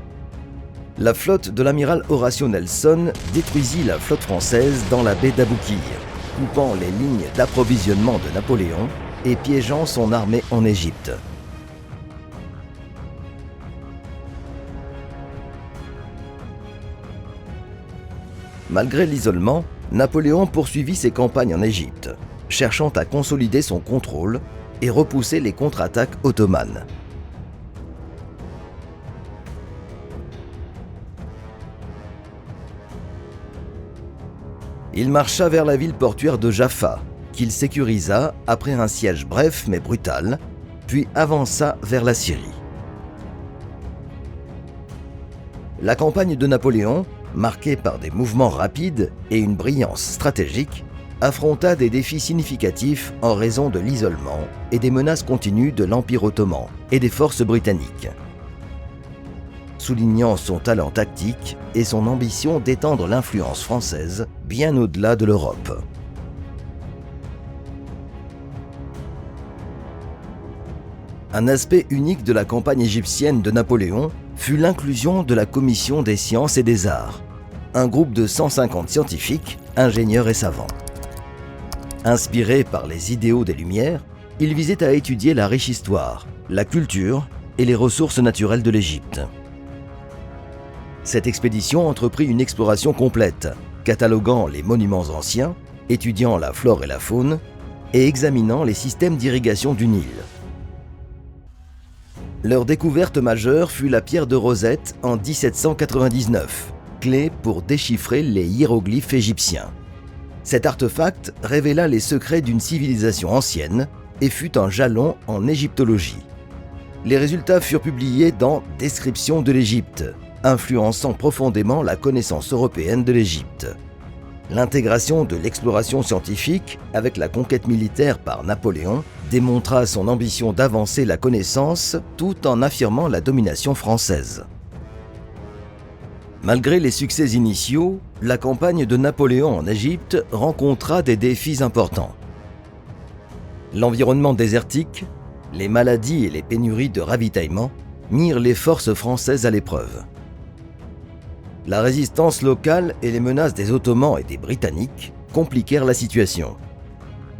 Speaker 1: La flotte de l'amiral Horatio Nelson détruisit la flotte française dans la baie d'Aboukir, coupant les lignes d'approvisionnement de Napoléon et piégeant son armée en Égypte. Malgré l'isolement, Napoléon poursuivit ses campagnes en Égypte, cherchant à consolider son contrôle et repousser les contre-attaques ottomanes. Il marcha vers la ville portuaire de Jaffa, qu'il sécurisa après un siège bref mais brutal, puis avança vers la Syrie. La campagne de Napoléon, marquée par des mouvements rapides et une brillance stratégique, affronta des défis significatifs en raison de l'isolement et des menaces continues de l'Empire ottoman et des forces britanniques. Soulignant son talent tactique et son ambition d'étendre l'influence française bien au-delà de l'Europe. Un aspect unique de la campagne égyptienne de Napoléon fut l'inclusion de la Commission des sciences et des arts, un groupe de 150 scientifiques, ingénieurs et savants. Inspirés par les idéaux des Lumières, ils visaient à étudier la riche histoire, la culture et les ressources naturelles de l'Égypte. Cette expédition entreprit une exploration complète, cataloguant les monuments anciens, étudiant la flore et la faune et examinant les systèmes d'irrigation du Nil. Leur découverte majeure fut la pierre de Rosette en 1799, clé pour déchiffrer les hiéroglyphes égyptiens. Cet artefact révéla les secrets d'une civilisation ancienne et fut un jalon en égyptologie. Les résultats furent publiés dans Description de l'Égypte, influençant profondément la connaissance européenne de l'Égypte. L'intégration de l'exploration scientifique avec la conquête militaire par Napoléon démontra son ambition d'avancer la connaissance tout en affirmant la domination française. Malgré les succès initiaux, la campagne de Napoléon en Égypte rencontra des défis importants. L'environnement désertique, les maladies et les pénuries de ravitaillement mirent les forces françaises à l'épreuve. La résistance locale et les menaces des Ottomans et des Britanniques compliquèrent la situation.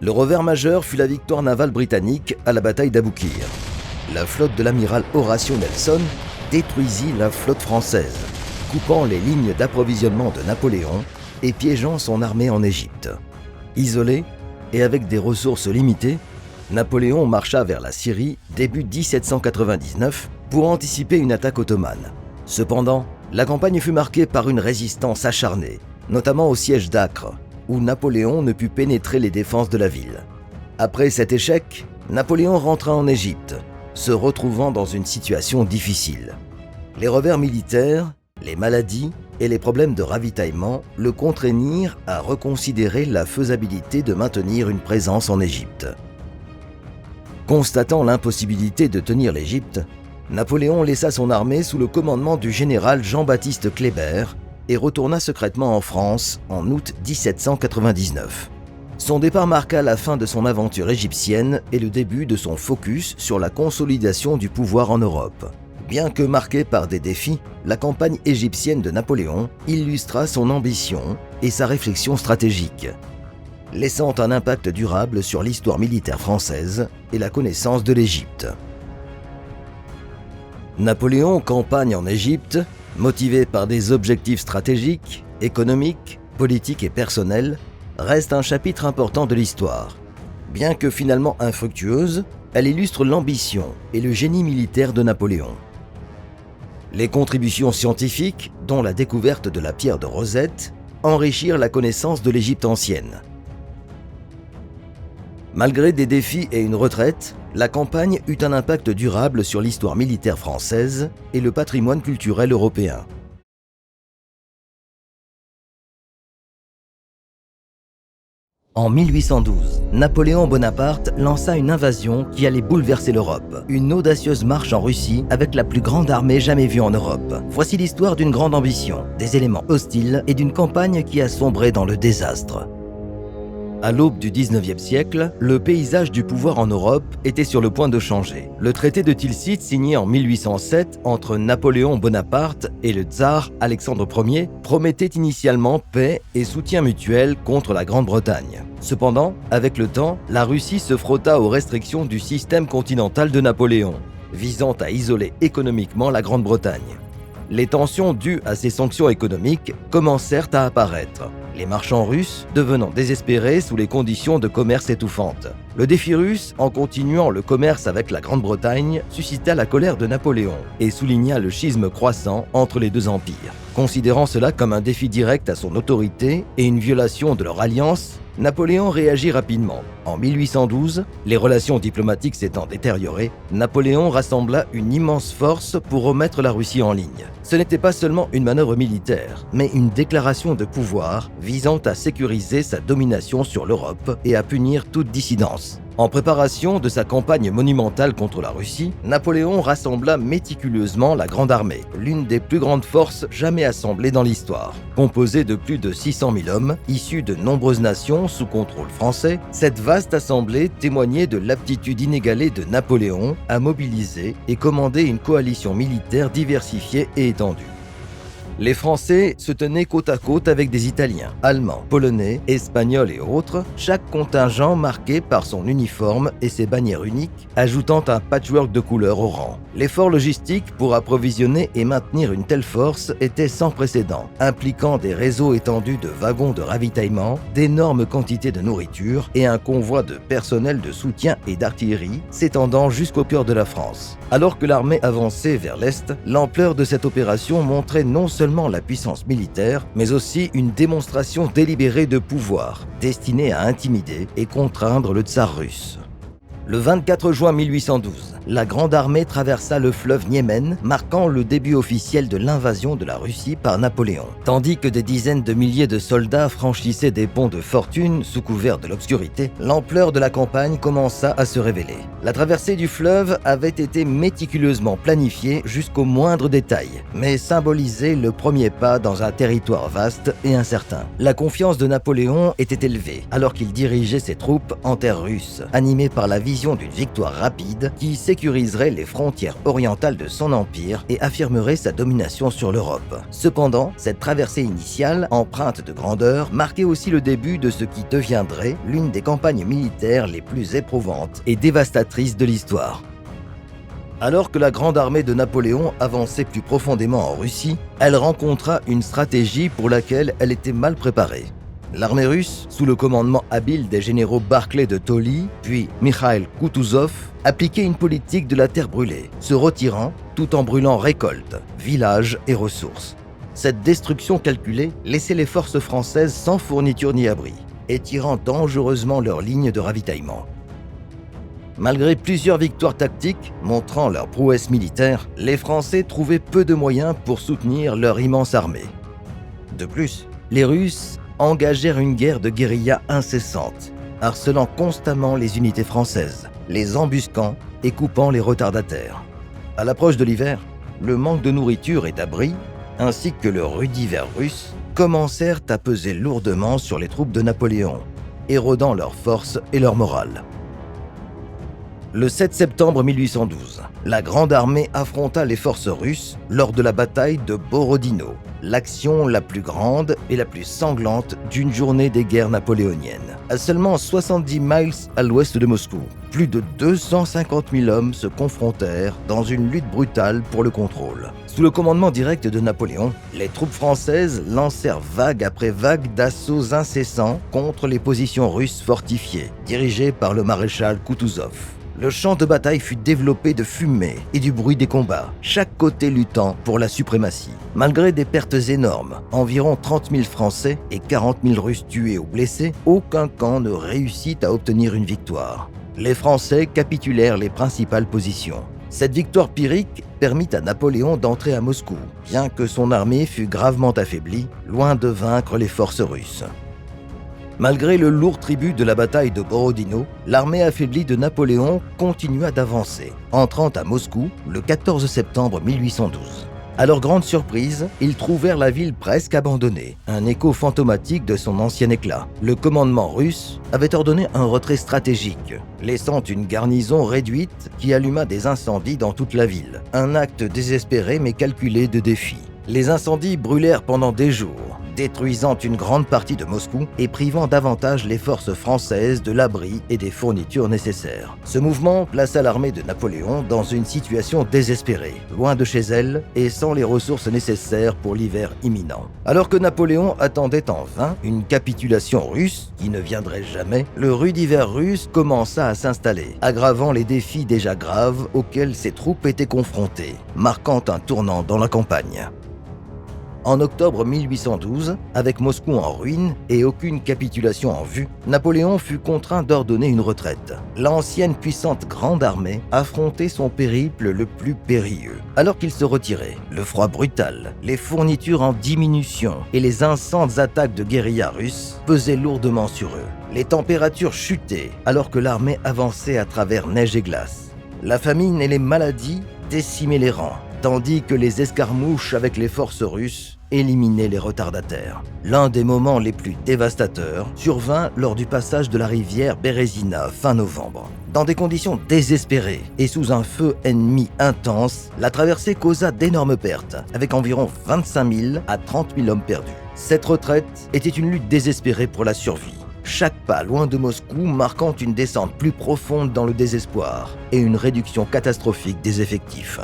Speaker 1: Le revers majeur fut la victoire navale britannique à la bataille d'Aboukir. La flotte de l'amiral Horatio Nelson détruisit la flotte française, coupant les lignes d'approvisionnement de Napoléon et piégeant son armée en Égypte. Isolé et avec des ressources limitées, Napoléon marcha vers la Syrie début 1799 pour anticiper une attaque ottomane. Cependant, la campagne fut marquée par une résistance acharnée, notamment au siège d'Acre, où Napoléon ne put pénétrer les défenses de la ville. Après cet échec, Napoléon rentra en Égypte, se retrouvant dans une situation difficile. Les revers militaires, les maladies et les problèmes de ravitaillement le contraignirent à reconsidérer la faisabilité de maintenir une présence en Égypte. Constatant l'impossibilité de tenir l'Égypte, Napoléon laissa son armée sous le commandement du général Jean-Baptiste Kléber et retourna secrètement en France en août 1799. Son départ marqua la fin de son aventure égyptienne et le début de son focus sur la consolidation du pouvoir en Europe. Bien que marquée par des défis, la campagne égyptienne de Napoléon illustra son ambition et sa réflexion stratégique. laissant un impact durable sur l'histoire militaire française et la connaissance de l'Égypte. Napoléon campagne en Égypte, motivé par des objectifs stratégiques, économiques, politiques et personnels, reste un chapitre important de l'histoire. Bien que finalement infructueuse, elle illustre l'ambition et le génie militaire de Napoléon. Les contributions scientifiques, dont la découverte de la pierre de Rosette, enrichirent la connaissance de l'Égypte ancienne. Malgré des défis et une retraite, la campagne eut un impact durable sur l'histoire militaire française et le patrimoine culturel européen. En 1812, Napoléon Bonaparte lança une invasion qui allait bouleverser l'Europe. Une audacieuse marche en Russie avec la plus grande armée jamais vue en Europe. Voici l'histoire d'une grande ambition, des éléments hostiles et d'une campagne qui a sombré dans le désastre. À l'aube du 19e siècle, le paysage du pouvoir en Europe était sur le point de changer. Le traité de Tilsit, signé en 1807 entre Napoléon Bonaparte et le tsar Alexandre Ier, promettait initialement paix et soutien mutuel contre la Grande-Bretagne. Cependant, avec le temps, la Russie se frotta aux restrictions du système continental de Napoléon, visant à isoler économiquement la Grande-Bretagne. Les tensions dues à ces sanctions économiques commencèrent à apparaître, les marchands russes devenant désespérés sous les conditions de commerce étouffantes. Le défi russe, en continuant le commerce avec la Grande-Bretagne, suscita la colère de Napoléon et souligna le schisme croissant entre les deux empires. Considérant cela comme un défi direct à son autorité et une violation de leur alliance, Napoléon réagit rapidement. En 1812, les relations diplomatiques s'étant détériorées, Napoléon rassembla une immense force pour remettre la Russie en ligne. Ce n'était pas seulement une manœuvre militaire, mais une déclaration de pouvoir visant à sécuriser sa domination sur l'Europe et à punir toute dissidence. En préparation de sa campagne monumentale contre la Russie, Napoléon rassembla méticuleusement la Grande Armée, l'une des plus grandes forces jamais assemblées dans l'histoire. Composée de plus de 600 000 hommes, issus de nombreuses nations sous contrôle français, cette vaste assemblée témoignait de l'aptitude inégalée de Napoléon à mobiliser et commander une coalition militaire diversifiée et étendue. Les Français se tenaient côte à côte avec des Italiens, Allemands, Polonais, Espagnols et autres, chaque contingent marqué par son uniforme et ses bannières uniques, ajoutant un patchwork de couleurs au rang. L'effort logistique pour approvisionner et maintenir une telle force était sans précédent, impliquant des réseaux étendus de wagons de ravitaillement, d'énormes quantités de nourriture et un convoi de personnel de soutien et d'artillerie s'étendant jusqu'au cœur de la France. Alors que l'armée avançait vers l'Est, l'ampleur de cette opération montrait non seulement la puissance militaire, mais aussi une démonstration délibérée de pouvoir, destinée à intimider et contraindre le tsar russe. Le 24 juin 1812, la Grande Armée traversa le fleuve Niémen, marquant le début officiel de l'invasion de la Russie par Napoléon. Tandis que des dizaines de milliers de soldats franchissaient des ponts de fortune sous couvert de l'obscurité, l'ampleur de la campagne commença à se révéler. La traversée du fleuve avait été méticuleusement planifiée jusqu'au moindre détail, mais symbolisait le premier pas dans un territoire vaste et incertain. La confiance de Napoléon était élevée, alors qu'il dirigeait ses troupes en terre russe, animé par la vision d'une victoire rapide qui sécuriserait les frontières orientales de son empire et affirmerait sa domination sur l'Europe. Cependant, cette traversée initiale, empreinte de grandeur, marquait aussi le début de ce qui deviendrait l'une des campagnes militaires les plus éprouvantes et dévastatrices de l'histoire. Alors que la Grande Armée de Napoléon avançait plus profondément en Russie, elle rencontra une stratégie pour laquelle elle était mal préparée. L'armée russe, sous le commandement habile des généraux Barclay de Tolly, puis Mikhail Kutuzov, appliquait une politique de la terre brûlée, se retirant tout en brûlant récoltes, villages et ressources. Cette destruction calculée laissait les forces françaises sans fourniture ni abri, étirant dangereusement leurs lignes de ravitaillement. Malgré plusieurs victoires tactiques montrant leur prouesse militaire, les Français trouvaient peu de moyens pour soutenir leur immense armée. De plus, les Russes engagèrent une guerre de guérilla incessante, harcelant constamment les unités françaises, les embusquant et coupant les retardataires. À l'approche de l'hiver, le manque de nourriture et d'abri, ainsi que le rudiver russe, commencèrent à peser lourdement sur les troupes de Napoléon, érodant leurs forces et leur morale. Le 7 septembre 1812, la Grande Armée affronta les forces russes lors de la bataille de Borodino. l'action la plus grande et la plus sanglante d'une journée des guerres napoléoniennes. À seulement 70 miles à l'ouest de Moscou, plus de 250 000 hommes se confrontèrent dans une lutte brutale pour le contrôle. Sous le commandement direct de Napoléon, les troupes françaises lancèrent vague après vague d'assauts incessants contre les positions russes fortifiées, dirigées par le maréchal Koutouzov. Le champ de bataille fut développé de fumée et du bruit des combats, chaque côté luttant pour la suprématie. Malgré des pertes énormes, environ 30 000 Français et 40 000 Russes tués ou blessés, aucun camp ne réussit à obtenir une victoire. Les Français capitulèrent les principales positions. Cette victoire pyrrhique permit à Napoléon d'entrer à Moscou, bien que son armée fût gravement affaiblie, loin de vaincre les forces russes. Malgré le lourd tribut de la bataille de Borodino, l'armée affaiblie de Napoléon continua d'avancer, entrant à Moscou le 14 septembre 1812. À leur grande surprise, ils trouvèrent la ville presque abandonnée, un écho fantomatique de son ancien éclat. Le commandement russe avait ordonné un retrait stratégique, laissant une garnison réduite qui alluma des incendies dans toute la ville. Un acte désespéré mais calculé de défi. Les incendies brûlèrent pendant des jours, détruisant une grande partie de Moscou et privant davantage les forces françaises de l'abri et des fournitures nécessaires. Ce mouvement plaça l'armée de Napoléon dans une situation désespérée, loin de chez elle et sans les ressources nécessaires pour l'hiver imminent. Alors que Napoléon attendait en vain une capitulation russe qui ne viendrait jamais, le rude hiver russe commença à s'installer, aggravant les défis déjà graves auxquels ses troupes étaient confrontées, marquant un tournant dans la campagne. En octobre 1812, avec Moscou en ruine et aucune capitulation en vue, Napoléon fut contraint d'ordonner une retraite. L'ancienne puissante grande armée affrontait son périple le plus périlleux. Alors qu'il se retirait, le froid brutal, les fournitures en diminution et les incessantes attaques de guérilla russes pesaient lourdement sur eux. Les températures chutaient alors que l'armée avançait à travers neige et glace. La famine et les maladies décimaient les rangs, tandis que les escarmouches avec les forces russes éliminaient les retardataires. L'un des moments les plus dévastateurs survint lors du passage de la rivière Bérésina fin novembre. Dans des conditions désespérées et sous un feu ennemi intense, la traversée causa d'énormes pertes, avec environ 25 000 à 30 000 hommes perdus. Cette retraite était une lutte désespérée pour la survie. Chaque pas loin de Moscou marquant une descente plus profonde dans le désespoir et une réduction catastrophique des effectifs.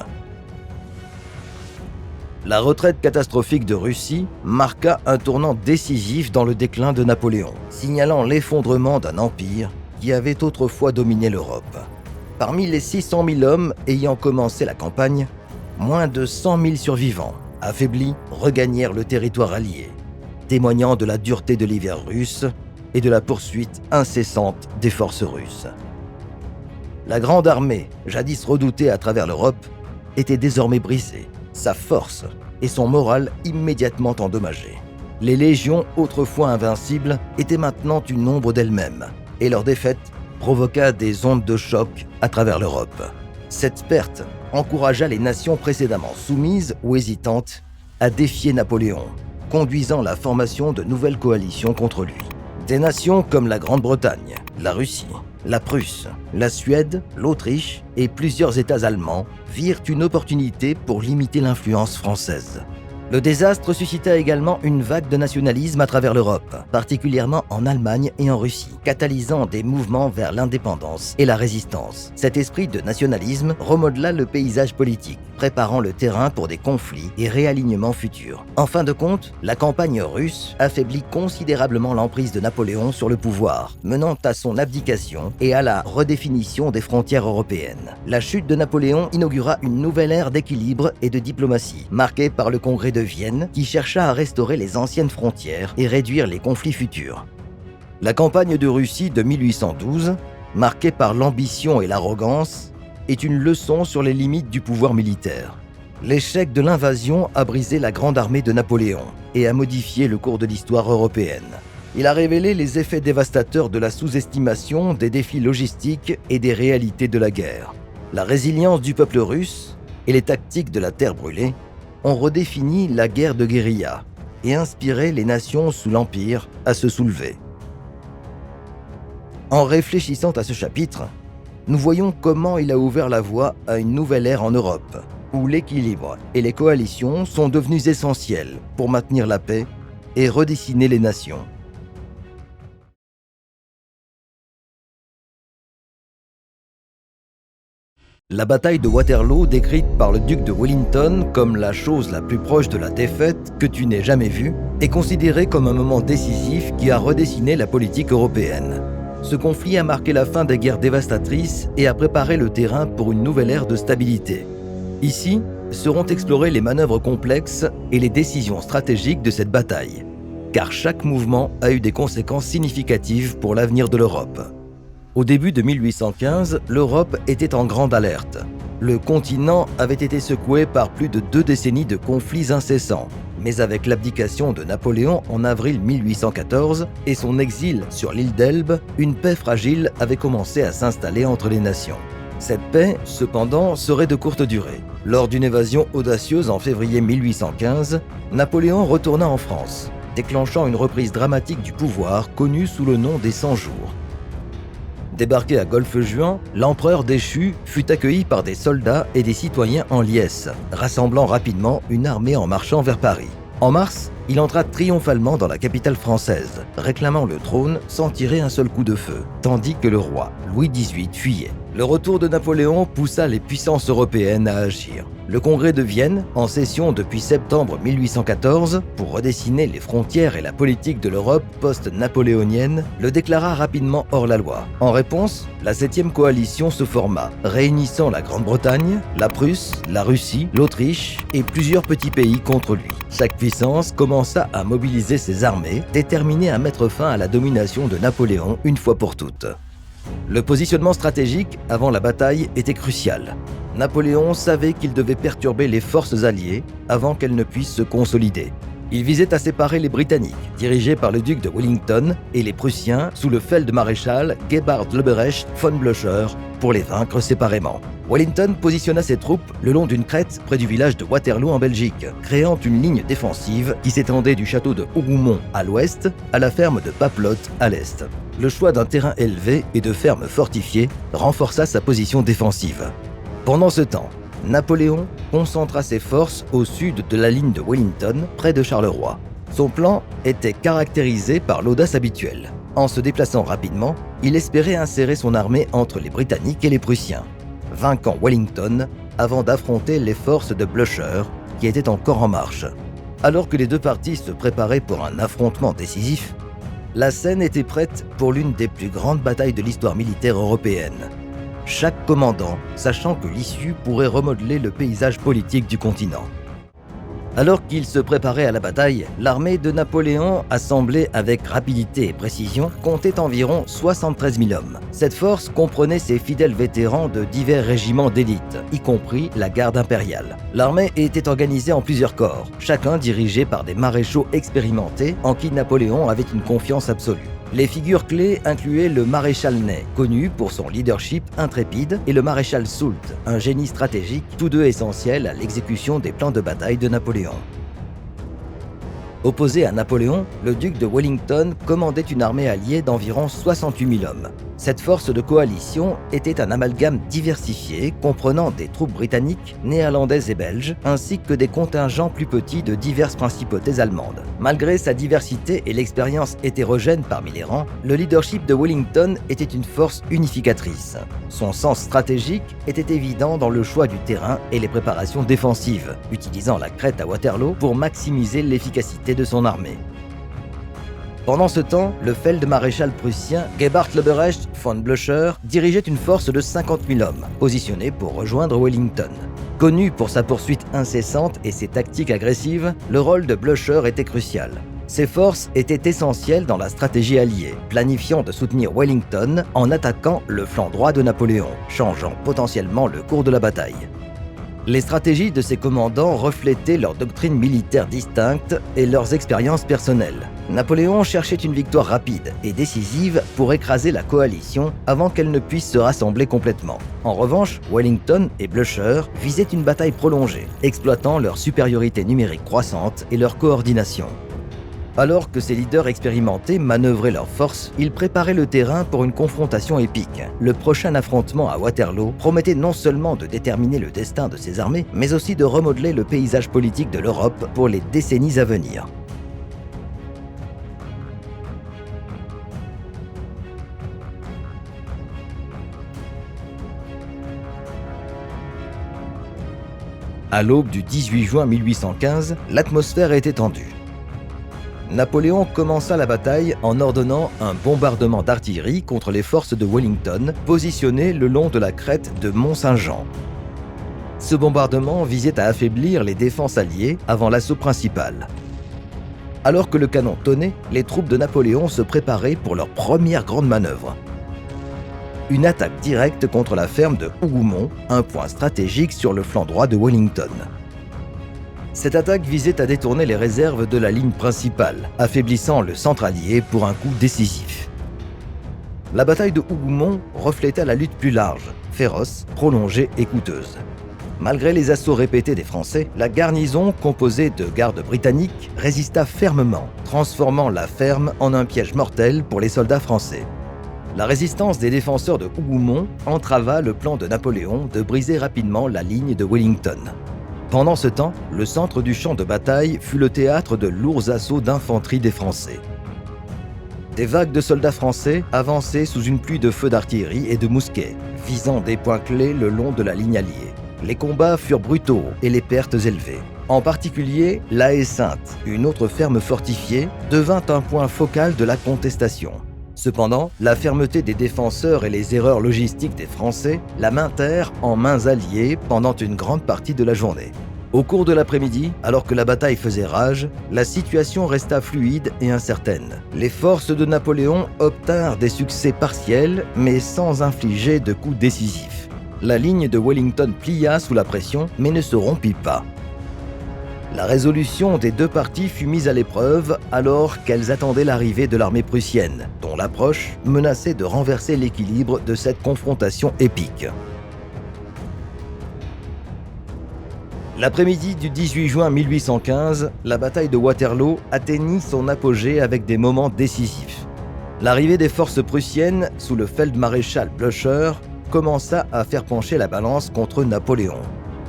Speaker 1: La retraite catastrophique de Russie marqua un tournant décisif dans le déclin de Napoléon, signalant l'effondrement d'un empire qui avait autrefois dominé l'Europe. Parmi les 600 000 hommes ayant commencé la campagne, moins de 100 000 survivants, affaiblis, regagnèrent le territoire allié, témoignant de la dureté de l'hiver russe et de la poursuite incessante des forces russes. La grande armée, jadis redoutée à travers l'Europe, était désormais brisée, sa force et son moral immédiatement endommagés. Les légions, autrefois invincibles, étaient maintenant une ombre d'elles-mêmes, et leur défaite provoqua des ondes de choc à travers l'Europe. Cette perte encouragea les nations précédemment soumises ou hésitantes à défier Napoléon, conduisant la formation de nouvelles coalitions contre lui. Des nations comme la Grande-Bretagne, la Russie, la Prusse, la Suède, l'Autriche et plusieurs États allemands virent une opportunité pour limiter l'influence française. Le désastre suscita également une vague de nationalisme à travers l'Europe, particulièrement en Allemagne et en Russie, catalysant des mouvements vers l'indépendance et la résistance. Cet esprit de nationalisme remodela le paysage politique, préparant le terrain pour des conflits et réalignements futurs. En fin de compte, la campagne russe affaiblit considérablement l'emprise de Napoléon sur le pouvoir, menant à son abdication et à la redéfinition des frontières européennes. La chute de Napoléon inaugura une nouvelle ère d'équilibre et de diplomatie, marquée par le Congrès de Vienne qui chercha à restaurer les anciennes frontières et réduire les conflits futurs. La campagne de Russie de 1812, marquée par l'ambition et l'arrogance, est une leçon sur les limites du pouvoir militaire. L'échec de l'invasion a brisé la grande armée de Napoléon et a modifié le cours de l'histoire européenne. Il a révélé les effets dévastateurs de la sous-estimation des défis logistiques et des réalités de la guerre. La résilience du peuple russe et les tactiques de la terre brûlée ont redéfini la guerre de guérilla et inspiré les nations sous l'Empire à se soulever. En réfléchissant à ce chapitre, nous voyons comment il a ouvert la voie à une nouvelle ère en Europe, où l'équilibre et les coalitions sont devenus essentiels pour maintenir la paix et redessiner les nations. La bataille de Waterloo, décrite par le duc de Wellington comme la chose la plus proche de la défaite que tu n'aies jamais vue, est considérée comme un moment décisif qui a redessiné la politique européenne. Ce conflit a marqué la fin des guerres dévastatrices et a préparé le terrain pour une nouvelle ère de stabilité. Ici, seront explorées les manœuvres complexes et les décisions stratégiques de cette bataille, car chaque mouvement a eu des conséquences significatives pour l'avenir de l'Europe. Au début de 1815, l'Europe était en grande alerte. Le continent avait été secoué par plus de 2 décennies de conflits incessants. Mais avec l'abdication de Napoléon en avril 1814 et son exil sur l'île d'Elbe, une paix fragile avait commencé à s'installer entre les nations. Cette paix, cependant, serait de courte durée. Lors d'une évasion audacieuse en février 1815, Napoléon retourna en France, déclenchant une reprise dramatique du pouvoir connue sous le nom des 100 jours. Débarqué à Golfe-Juan, l'empereur déchu fut accueilli par des soldats et des citoyens en liesse, rassemblant rapidement une armée en marchant vers Paris. En mars, il entra triomphalement dans la capitale française, réclamant le trône sans tirer un seul coup de feu, tandis que le roi Louis XVIII fuyait. Le retour de Napoléon poussa les puissances européennes à agir. Le congrès de Vienne, en session depuis septembre 1814, pour redessiner les frontières et la politique de l'Europe post-napoléonienne, le déclara rapidement hors la loi. En réponse, la 7e coalition se forma, réunissant la Grande-Bretagne, la Prusse, la Russie, l'Autriche et plusieurs petits pays contre lui. Chaque puissance commença à mobiliser ses armées, déterminée à mettre fin à la domination de Napoléon une fois pour toutes. Le positionnement stratégique avant la bataille était crucial. Napoléon savait qu'il devait perturber les forces alliées avant qu'elles ne puissent se consolider. Il visait à séparer les Britanniques, dirigés par le duc de Wellington, et les Prussiens sous le feld-maréchal Gebhard Leberecht von Blücher pour les vaincre séparément. Wellington positionna ses troupes le long d'une crête près du village de Waterloo en Belgique, créant une ligne défensive qui s'étendait du château de Hougoumont à l'ouest à la ferme de Papelotte à l'est. Le choix d'un terrain élevé et de fermes fortifiées renforça sa position défensive. Pendant ce temps, Napoléon concentra ses forces au sud de la ligne de Wellington, près de Charleroi. Son plan était caractérisé par l'audace habituelle. En se déplaçant rapidement, il espérait insérer son armée entre les Britanniques et les Prussiens, vainquant Wellington avant d'affronter les forces de Blücher qui étaient encore en marche. Alors que les deux parties se préparaient pour un affrontement décisif, la scène était prête pour l'une des plus grandes batailles de l'histoire militaire européenne. Chaque commandant sachant que l'issue pourrait remodeler le paysage politique du continent. Alors qu'il se préparait à la bataille, l'armée de Napoléon, assemblée avec rapidité et précision, comptait environ 73 000 hommes. Cette force comprenait ses fidèles vétérans de divers régiments d'élite, y compris la garde impériale. L'armée était organisée en plusieurs corps, chacun dirigé par des maréchaux expérimentés en qui Napoléon avait une confiance absolue. Les figures clés incluaient le maréchal Ney, connu pour son leadership intrépide, et le maréchal Soult, un génie stratégique, tous deux essentiels à l'exécution des plans de bataille de Napoléon. Opposé à Napoléon, le duc de Wellington commandait une armée alliée d'environ 68 000 hommes. Cette force de coalition était un amalgame diversifié comprenant des troupes britanniques, néerlandaises et belges, ainsi que des contingents plus petits de diverses principautés allemandes. Malgré sa diversité et l'expérience hétérogène parmi les rangs, le leadership de Wellington était une force unificatrice. Son sens stratégique était évident dans le choix du terrain et les préparations défensives, utilisant la crête à Waterloo pour maximiser l'efficacité de son armée. Pendant ce temps, le feld-maréchal prussien Gebhard Leberecht von Blücher dirigeait une force de 50 000 hommes, positionnée pour rejoindre Wellington. Connu pour sa poursuite incessante et ses tactiques agressives, le rôle de Blücher était crucial. Ses forces étaient essentielles dans la stratégie alliée, planifiant de soutenir Wellington en attaquant le flanc droit de Napoléon, changeant potentiellement le cours de la bataille. Les stratégies de ces commandants reflétaient leur doctrine militaire distincte et leurs expériences personnelles. Napoléon cherchait une victoire rapide et décisive pour écraser la coalition avant qu'elle ne puisse se rassembler complètement. En revanche, Wellington et Blücher visaient une bataille prolongée, exploitant leur supériorité numérique croissante et leur coordination. Alors que ces leaders expérimentés manœuvraient leurs forces, ils préparaient le terrain pour une confrontation épique. Le prochain affrontement à Waterloo promettait non seulement de déterminer le destin de ces armées, mais aussi de remodeler le paysage politique de l'Europe pour les décennies à venir. À l'aube du 18 juin 1815, l'atmosphère était tendue. Napoléon commença la bataille en ordonnant un bombardement d'artillerie contre les forces de Wellington positionnées le long de la crête de Mont-Saint-Jean. Ce bombardement visait à affaiblir les défenses alliées avant l'assaut principal. Alors que le canon tonnait, les troupes de Napoléon se préparaient pour leur première grande manœuvre. Une attaque directe contre la ferme de Hougoumont, un point stratégique sur le flanc droit de Wellington. Cette attaque visait à détourner les réserves de la ligne principale, affaiblissant le centre allié pour un coup décisif. La bataille de Hougoumont reflétait la lutte plus large, féroce, prolongée et coûteuse. Malgré les assauts répétés des Français, la garnison, composée de gardes britanniques, résista fermement, transformant la ferme en un piège mortel pour les soldats français. La résistance des défenseurs de Hougoumont entrava le plan de Napoléon de briser rapidement la ligne de Wellington. Pendant ce temps, le centre du champ de bataille fut le théâtre de lourds assauts d'infanterie des Français. Des vagues de soldats français avançaient sous une pluie de feux d'artillerie et de mousquets, visant des points clés le long de la ligne alliée. Les combats furent brutaux et les pertes élevées. En particulier, La Haye-Sainte, une autre ferme fortifiée, devint un point focal de la contestation. Cependant, la fermeté des défenseurs et les erreurs logistiques des Français la maintinrent en mains alliées pendant une grande partie de la journée. Au cours de l'après-midi, alors que la bataille faisait rage, la situation resta fluide et incertaine. Les forces de Napoléon obtinrent des succès partiels, mais sans infliger de coups décisifs. La ligne de Wellington plia sous la pression, mais ne se rompit pas. La résolution des deux parties fut mise à l'épreuve alors qu'elles attendaient l'arrivée de l'armée prussienne, dont l'approche menaçait de renverser l'équilibre de cette confrontation épique. L'après-midi du 18 juin 1815, la bataille de Waterloo atteignit son apogée avec des moments décisifs. L'arrivée des forces prussiennes, sous le feldmaréchal Blücher, commença à faire pencher la balance contre Napoléon.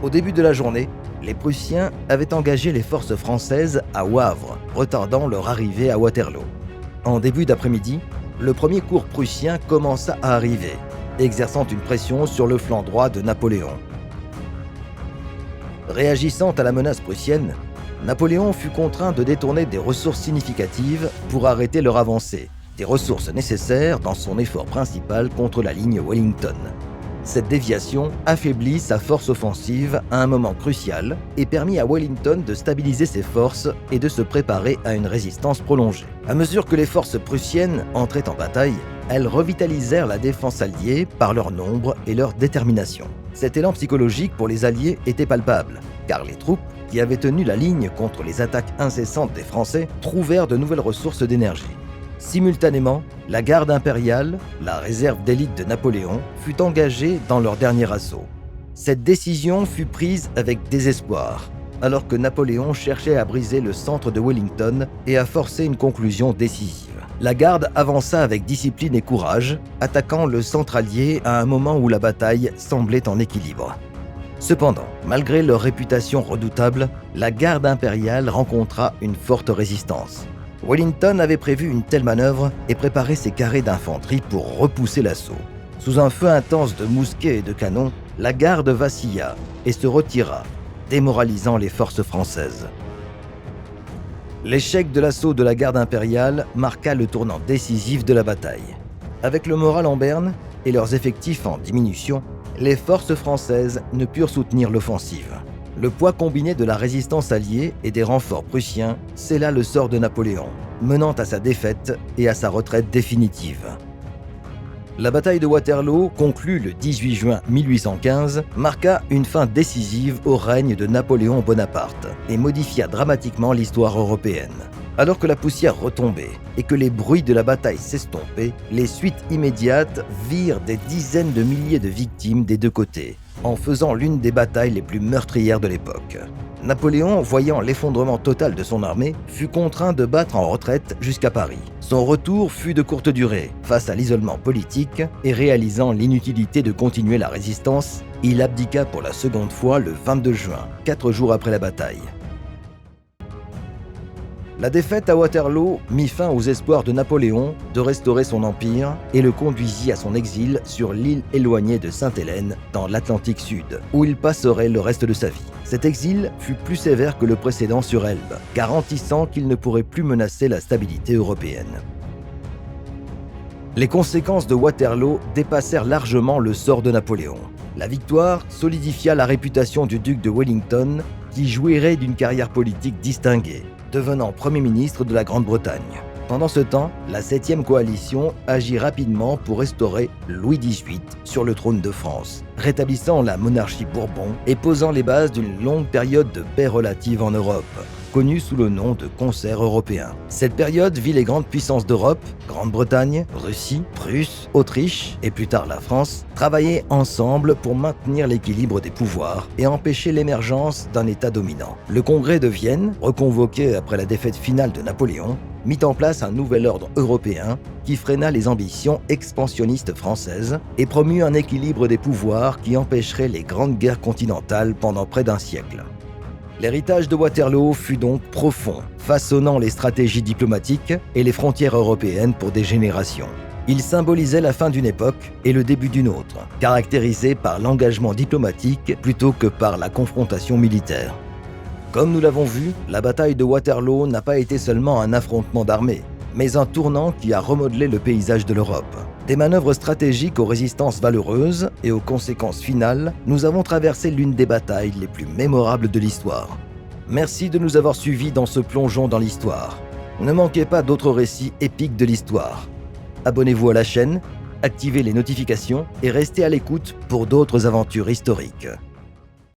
Speaker 1: Au début de la journée, les Prussiens avaient engagé les forces françaises à Wavre, retardant leur arrivée à Waterloo. En début d'après-midi, le premier corps prussien commença à arriver, exerçant une pression sur le flanc droit de Napoléon. Réagissant à la menace prussienne, Napoléon fut contraint de détourner des ressources significatives pour arrêter leur avancée, des ressources nécessaires dans son effort principal contre la ligne Wellington. Cette déviation affaiblit sa force offensive à un moment crucial et permit à Wellington de stabiliser ses forces et de se préparer à une résistance prolongée. À mesure que les forces prussiennes entraient en bataille, elles revitalisèrent la défense alliée par leur nombre et leur détermination. Cet élan psychologique pour les Alliés était palpable, car les troupes qui avaient tenu la ligne contre les attaques incessantes des Français trouvèrent de nouvelles ressources d'énergie. Simultanément, la garde impériale, la réserve d'élite de Napoléon, fut engagée dans leur dernier assaut. Cette décision fut prise avec désespoir, alors que Napoléon cherchait à briser le centre de Wellington et à forcer une conclusion décisive. La garde avança avec discipline et courage, attaquant le centre allié à un moment où la bataille semblait en équilibre. Cependant, malgré leur réputation redoutable, la garde impériale rencontra une forte résistance. Wellington avait prévu une telle manœuvre et préparé ses carrés d'infanterie pour repousser l'assaut. Sous un feu intense de mousquets et de canons, la garde vacilla et se retira, démoralisant les forces françaises. L'échec de l'assaut de la garde impériale marqua le tournant décisif de la bataille. Avec le moral en berne et leurs effectifs en diminution, les forces françaises ne purent soutenir l'offensive. Le poids combiné de la résistance alliée et des renforts prussiens scella le sort de Napoléon, menant à sa défaite et à sa retraite définitive. La bataille de Waterloo, conclue le 18 juin 1815, marqua une fin décisive au règne de Napoléon Bonaparte et modifia dramatiquement l'histoire européenne. Alors que la poussière retombait et que les bruits de la bataille s'estompaient, les suites immédiates virent des dizaines de milliers de victimes des deux côtés, en faisant l'une des batailles les plus meurtrières de l'époque. Napoléon, voyant l'effondrement total de son armée, fut contraint de battre en retraite jusqu'à Paris. Son retour fut de courte durée. Face à l'isolement politique et réalisant l'inutilité de continuer la résistance, il abdiqua pour la seconde fois le 22 juin, 4 jours après la bataille. La défaite à Waterloo mit fin aux espoirs de Napoléon de restaurer son empire et le conduisit à son exil sur l'île éloignée de Sainte-Hélène dans l'Atlantique Sud, où il passerait le reste de sa vie. Cet exil fut plus sévère que le précédent sur Elbe, garantissant qu'il ne pourrait plus menacer la stabilité européenne. Les conséquences de Waterloo dépassèrent largement le sort de Napoléon. La victoire solidifia la réputation du duc de Wellington, qui jouirait d'une carrière politique distinguée, devenant Premier ministre de la Grande-Bretagne. Pendant ce temps, la 7e coalition agit rapidement pour restaurer Louis XVIII sur le trône de France, rétablissant la monarchie Bourbon et posant les bases d'une longue période de paix relative en Europe, connue sous le nom de concert européen. Cette période vit les grandes puissances d'Europe, Grande-Bretagne, Russie, Prusse, Autriche et plus tard la France, travailler ensemble pour maintenir l'équilibre des pouvoirs et empêcher l'émergence d'un État dominant. Le Congrès de Vienne, reconvoqué après la défaite finale de Napoléon, mit en place un nouvel ordre européen qui freina les ambitions expansionnistes françaises et promut un équilibre des pouvoirs qui empêcherait les grandes guerres continentales pendant près d'un siècle. L'héritage de Waterloo fut donc profond, façonnant les stratégies diplomatiques et les frontières européennes pour des générations. Il symbolisait la fin d'une époque et le début d'une autre, caractérisée par l'engagement diplomatique plutôt que par la confrontation militaire. Comme nous l'avons vu, la bataille de Waterloo n'a pas été seulement un affrontement d'armées, mais un tournant qui a remodelé le paysage de l'Europe. Des manœuvres stratégiques aux résistances valeureuses et aux conséquences finales, nous avons traversé l'une des batailles les plus mémorables de l'histoire. Merci de nous avoir suivis dans ce plongeon dans l'histoire. Ne manquez pas d'autres récits épiques de l'histoire. Abonnez-vous à la chaîne, activez les notifications et restez à l'écoute pour d'autres aventures historiques.